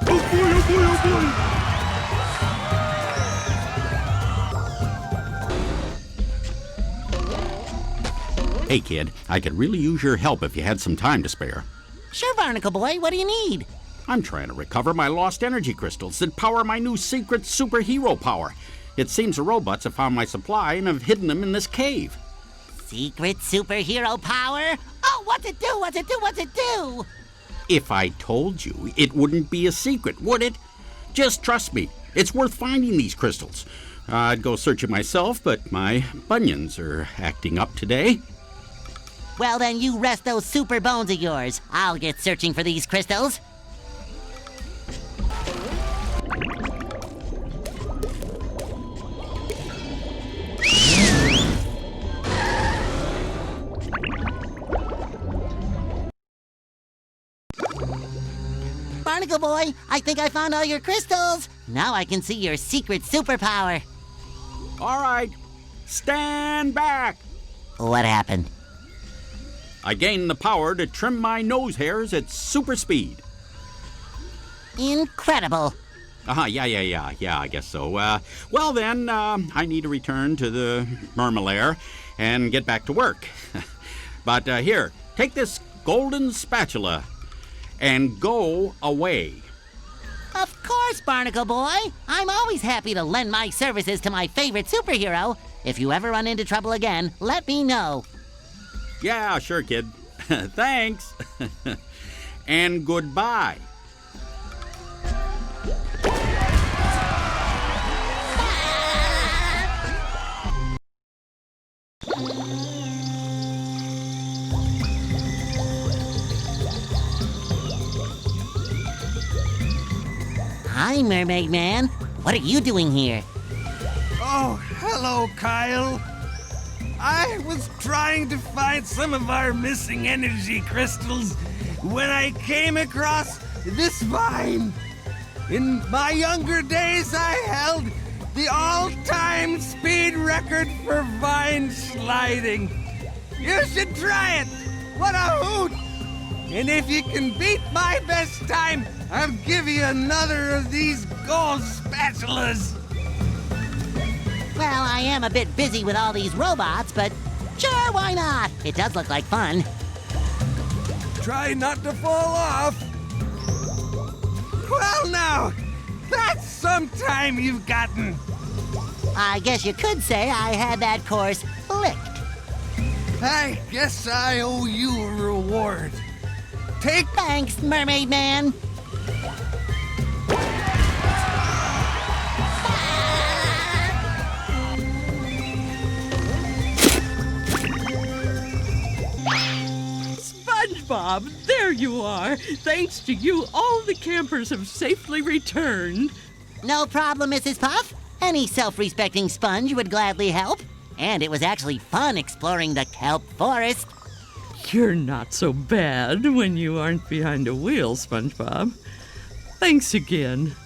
Oh boy, oh boy, oh boy! Hey, kid, I could really use your help if you had some time to spare. Sure, Barnacle Boy. What do you need? I'm trying to recover my lost energy crystals that power my new secret superhero power. It seems the robots have found my supply and have hidden them in this cave. Secret superhero power? Oh, what's it do? What's it do? What's it do? If I told you, it wouldn't be a secret, would it? Just trust me. It's worth finding these crystals. I'd go searching myself, but my bunions are acting up today. Well, then you rest those super bones of yours. I'll get searching for these crystals. Barnacle Boy, I think I found all your crystals. Now I can see your secret superpower. All right, stand back. What happened? I gained the power to trim my nose hairs at super speed. Incredible. Yeah, I guess so. Well then, I need to return to the Mermalair and get back to work. But here, take this golden spatula and go away. Of course, Barnacle Boy. I'm always happy to lend my services to my favorite superhero. If you ever run into trouble again, let me know. Yeah, sure, kid. Thanks. And goodbye. Hi, Mermaid Man. What are you doing here? Oh, hello, Kyle. I was trying to find some of our missing energy crystals when I came across this vine. In my younger days, I held the all-time speed record for vine sliding. You should try it. What a hoot! And if you can beat my best time, I'll give you another of these gold spatulas. Well, I am a bit busy with all these robots, but sure, why not? It does look like fun. Try not to fall off. Well, now, that's some time you've gotten. I guess you could say I had that course licked. I guess I owe you a reward. Thanks, Mermaid Man. SpongeBob, there you are. Thanks to you, all the campers have safely returned. No problem, Mrs. Puff. Any self-respecting sponge would gladly help. And it was actually fun exploring the Kelp Forest. You're not so bad when you aren't behind a wheel, SpongeBob. Thanks again.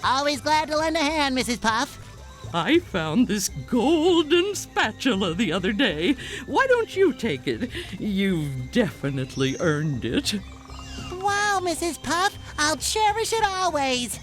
Always glad to lend a hand, Mrs. Puff. I found this golden spatula the other day. Why don't you take it? You've definitely earned it. Wow, Mrs. Puff. I'll cherish it always.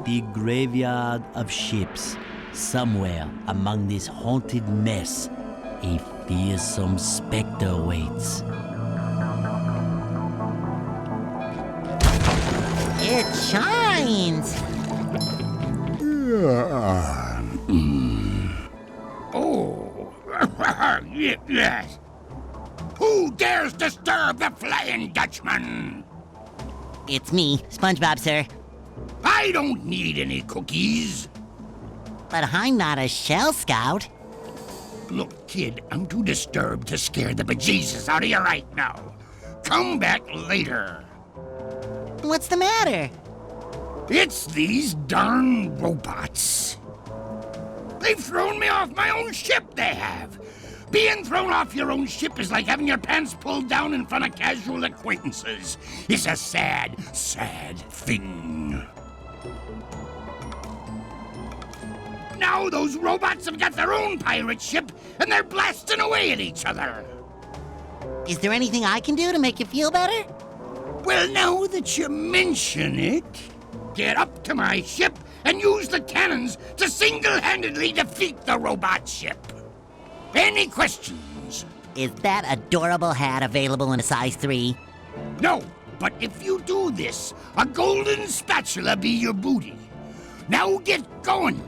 The graveyard of ships. Somewhere among this haunted mess, a fearsome specter waits. It shines! Oh, yes. Who dares disturb the flying Dutchman? It's me, SpongeBob, sir. I don't need any cookies. But I'm not a shell scout. Look, kid, I'm too disturbed to scare the bejesus out of you right now. Come back later. What's the matter? It's these darn robots. They've thrown me off my own ship, they have. Being thrown off your own ship is like having your pants pulled down in front of casual acquaintances. It's a sad, sad thing. Now those robots have got their own pirate ship, and they're blasting away at each other. Is there anything I can do to make you feel better? Well, now that you mention it, get up to my ship and use the cannons to single-handedly defeat the robot ship. Any questions? Is that adorable hat available in a size 3? No, but if you do this, a golden spatula be your booty. Now get going.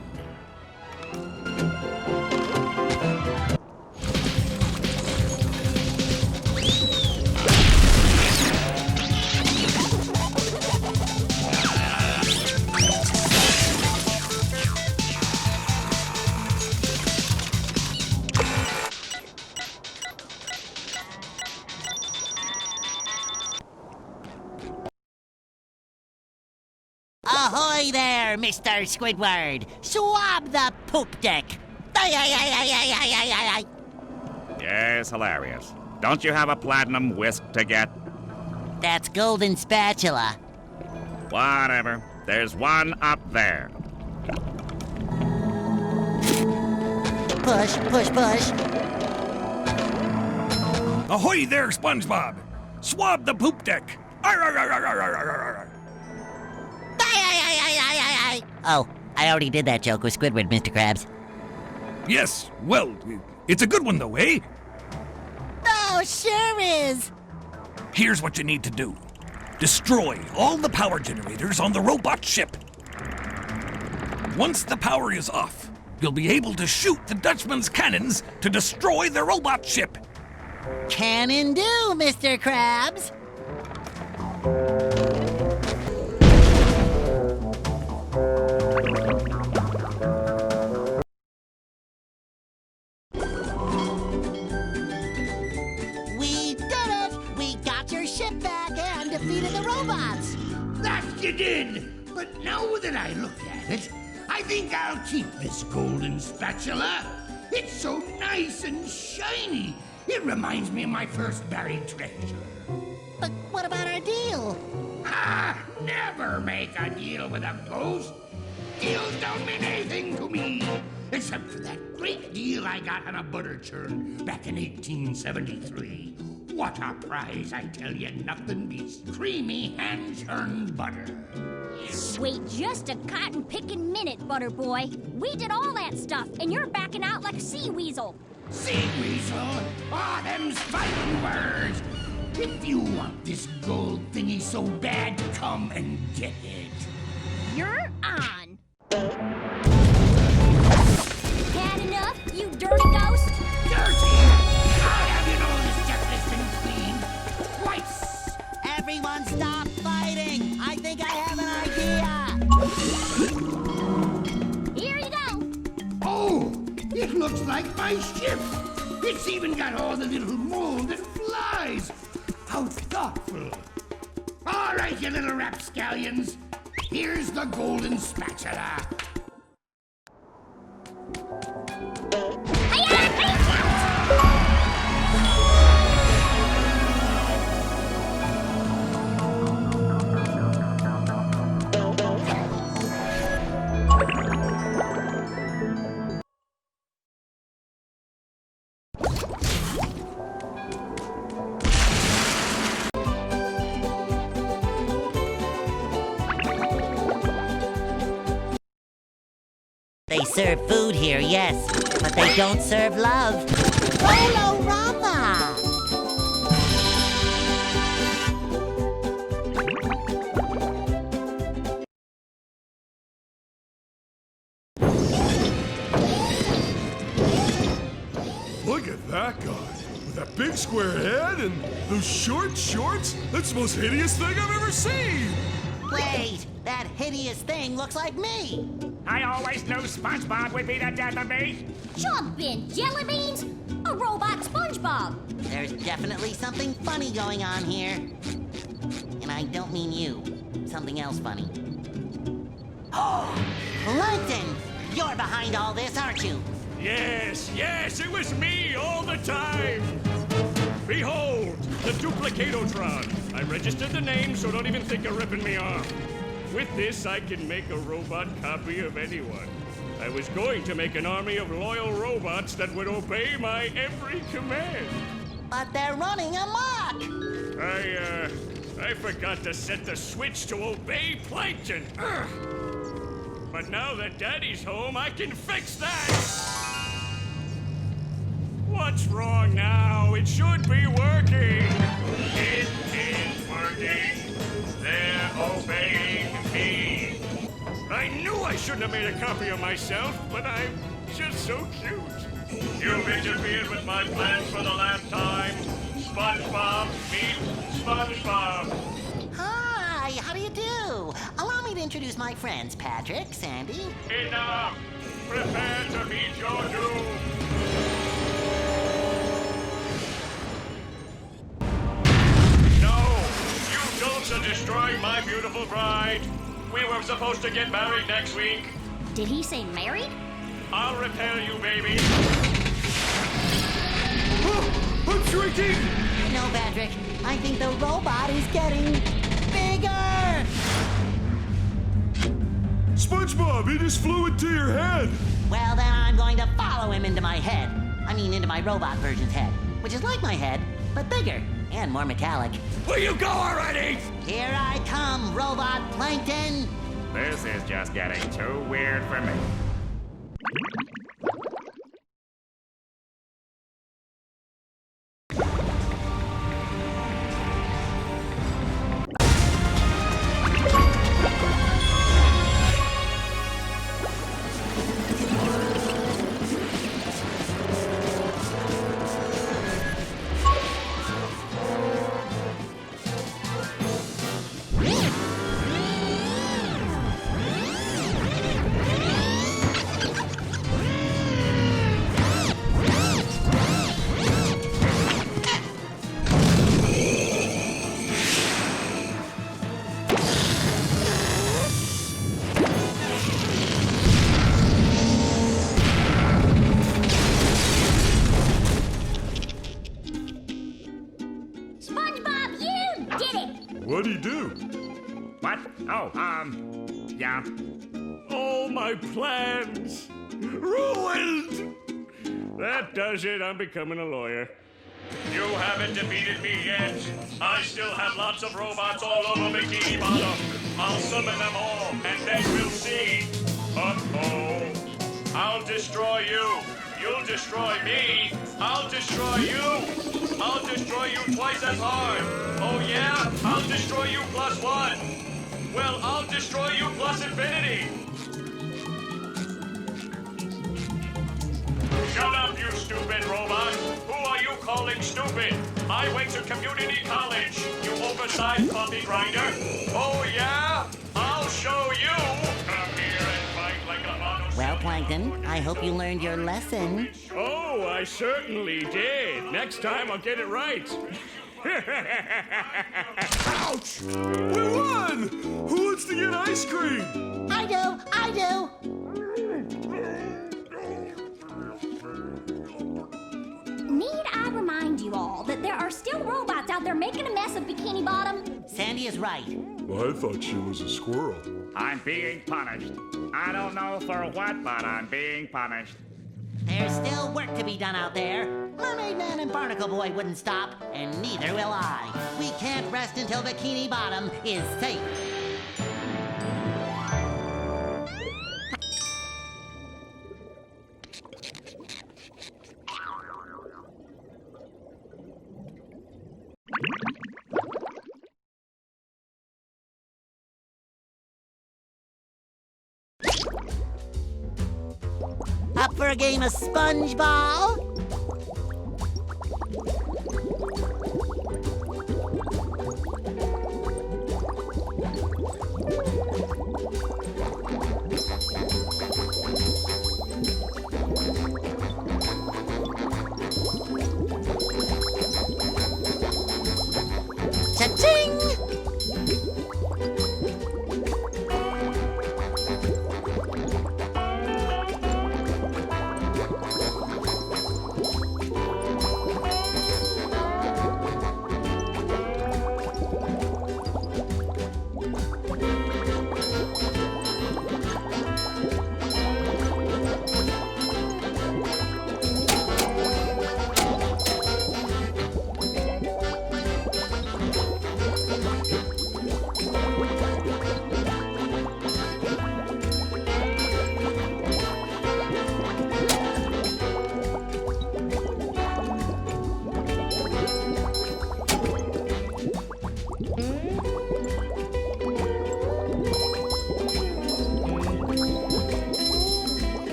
Ahoy there, Mr. Squidward! Swab the poop deck! Yes, hilarious. Don't you have a platinum whisk to get? That's golden spatula. Whatever. There's one up there. Push, push, push. Ahoy there, SpongeBob! Swab the poop deck! Arr, arr, arr, arr, arr, arr, arr. Oh, I already did that joke with Squidward, Mr. Krabs. Yes, well, it's a good one though, eh? Oh, sure is. Here's what you need to do. Destroy all the power generators on the robot ship. Once the power is off, you'll be able to shoot the Dutchman's cannons to destroy the robot ship. Cannon do, Mr. Krabs. We did it! We got your ship back and defeated the robots. That you did! But now that I look at it, I think I'll keep this golden spatula. It's so nice and shiny. It reminds me of my first buried treasure. But what about our deal? Ah, never make a deal with a ghost. Deals don't mean anything to me, except for that great deal I got on a butter churn back in 1873. What a prize, I tell you. Nothing beats creamy hand-churned butter. Wait just a cotton-picking minute, Butter Boy. We did all that stuff, and you're backing out like a sea weasel. Sea weasel? Ah, them's fighting words. If you want this gold thingy so bad, come and get it. You're on. Had enough, you dirty ghost? Dirty? I'll have you know this checklist been cleaned twice. Everyone stop fighting! I think I have an idea! Here you go. Oh, it looks like my ship. It's even got all the little mold that flies. How thoughtful. All right, you little rapscallions. Here's the golden spatula. They serve food here, yes, but they don't serve love. Rama! Look at that guy. With that big square head and those short shorts. That's the most hideous thing I've ever seen. Wait, that hideous thing looks like me. I always knew SpongeBob would be the death of me. Jump in, jelly beans. A robot SpongeBob. There's definitely something funny going on here. And I don't mean you. Something else funny. Oh, Plankton! You're behind all this, aren't you? Yes, it was me all the time. Behold, the Duplicatotron. I registered the name, so don't even think of ripping me off. With this, I can make a robot copy of anyone. I was going to make an army of loyal robots that would obey my every command. But they're running amok! I forgot to set the switch to obey Plankton. Ugh. But now that Daddy's home, I can fix that! What's wrong now? It should be working! It is working! They're obeying me! I knew I shouldn't have made a copy of myself, but I'm just so cute. You've interfered with my plans for the last time. SpongeBob meet SpongeBob. Hi, how do you do? Allow me to introduce my friends, Patrick, Sandy. Enough! Prepare to meet your doom! No! You don'ts are destroying my beautiful bride! We were supposed to get married next week. Did he say married? I'll repair you, baby. Oh, I'm shrinking! No, Patrick. I think the robot is getting bigger! SpongeBob, he just flew into your head! Well, then I'm going to follow him into my head. I mean, into my robot version's head, which is like my head, but bigger and more metallic. Will you go already? Here I come, Robot Plankton! This is just getting too weird for me. did it! What'd he do? What? Oh, yeah. All my plans ruined! That does it. I'm becoming a lawyer. You haven't defeated me yet. I still have lots of robots all over Bikini Bottom. I'll summon them all, and then we'll see. Uh-oh. I'll destroy you. You'll destroy me. I'll destroy you. I'll destroy you twice as hard. Oh, yeah? I'll destroy you plus one. Well, I'll destroy you plus infinity. Shut up, you stupid robot. Who are you calling stupid? I went to community college, you oversized coffee grinder. Oh, yeah? I'll show you. Come here and fight like a model. Well, Plankton, I hope you learned your lesson. Oh, I certainly did. Next time I'll get it right. Ouch! We won! Who wants to get ice cream? I do. Need I remind you all that there are still robots out there making a mess of Bikini Bottom? Sandy is right. Well, I thought she was a squirrel. I'm being punished. I don't know for what, but I'm being punished. There's still work to be done out there. Mermaid Man and Barnacle Boy wouldn't stop, and neither will I. We can't rest until Bikini Bottom is safe. Up for a game of SpongeBob? Cha-ching!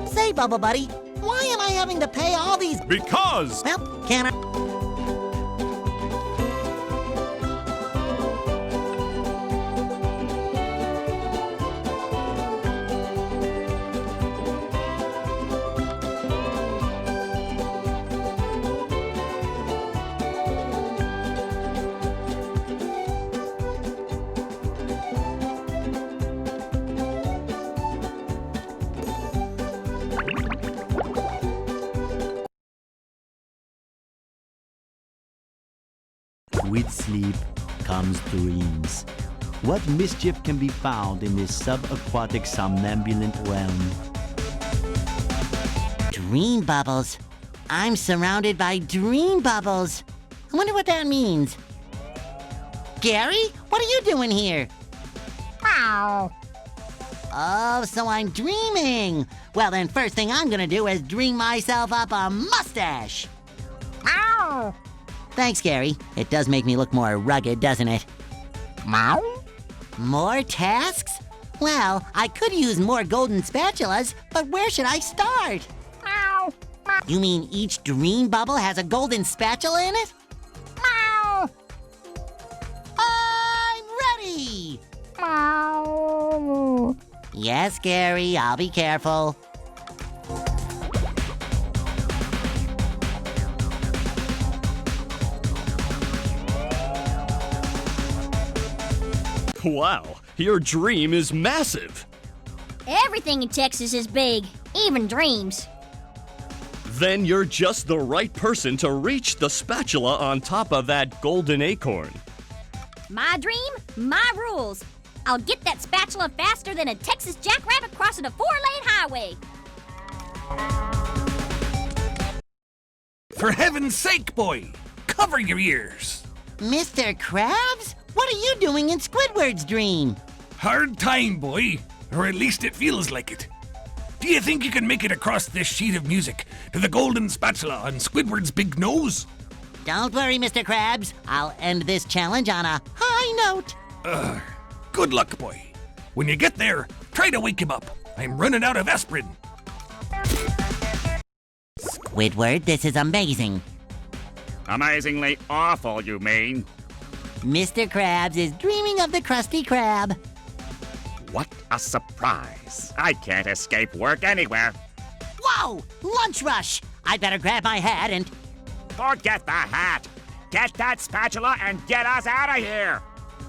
Say, Bubble Buddy, why am I having to pay all these... Because! Well, can I... With sleep comes dreams. What mischief can be found in this subaquatic somnambulant realm? Dream bubbles. I'm surrounded by dream bubbles. I wonder what that means. Gary, what are you doing here? Meow. Oh, so I'm dreaming. Well, then first thing I'm gonna do is dream myself up a mustache. Ow! Thanks, Gary. It does make me look more rugged, doesn't it? Meow? More tasks? Well, I could use more golden spatulas, but where should I start? Meow. You mean each dream bubble has a golden spatula in it? Meow. I'm ready! Meow. Yes, Gary, I'll be careful. Wow, your dream is massive. Everything in Texas is big, even dreams. Then you're just the right person to reach the spatula on top of that golden acorn. My dream, my rules. I'll get that spatula faster than a Texas jackrabbit crossing a 4-lane highway. For heaven's sake, boy, cover your ears. Mr. Krabs? What are you doing in Squidward's dream? Hard time, boy, or at least it feels like it. Do you think you can make it across this sheet of music to the golden spatula on Squidward's big nose? Don't worry, Mr. Krabs. I'll end this challenge on a high note. Good luck, boy. When you get there, try to wake him up. I'm running out of aspirin. Squidward, this is amazing. Amazingly awful, you mean? Mr. Krabs is dreaming of the Krusty Krab. What a surprise. I can't escape work anywhere. Whoa! Lunch rush! I'd better grab my hat and... Forget the hat. Get that spatula and get us out of here.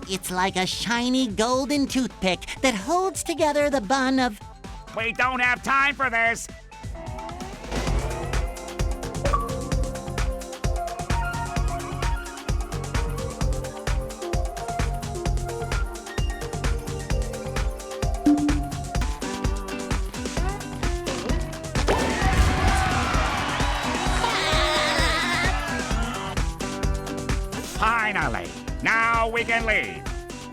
It's like a shiny golden toothpick that holds together the bun of... We don't have time for this. Finally! Now we can leave.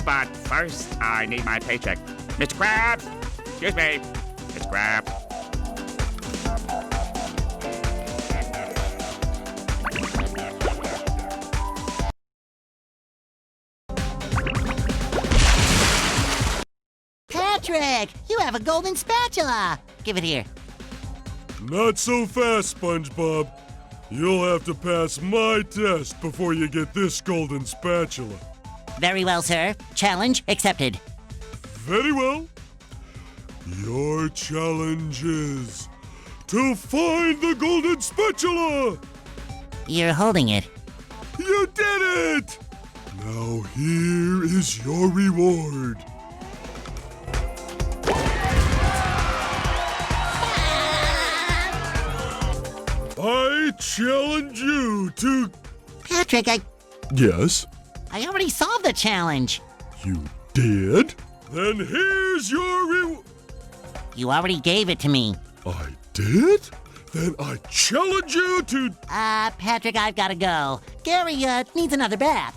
But first, I need my paycheck. Mr. Krabs! Excuse me. Mr. Krabs. Patrick! You have a golden spatula! Give it here. Not so fast, SpongeBob. You'll have to pass my test before you get this golden spatula. Very well, sir. Challenge accepted. Very well. Your challenge is to find the golden spatula! You're holding it. You did it! Now here is your reward. I challenge you to... Patrick, Yes? I already solved the challenge. You did? Then here's your You already gave it to me. I did? Then I challenge you to... Patrick, I've gotta go. Gary, needs another bath.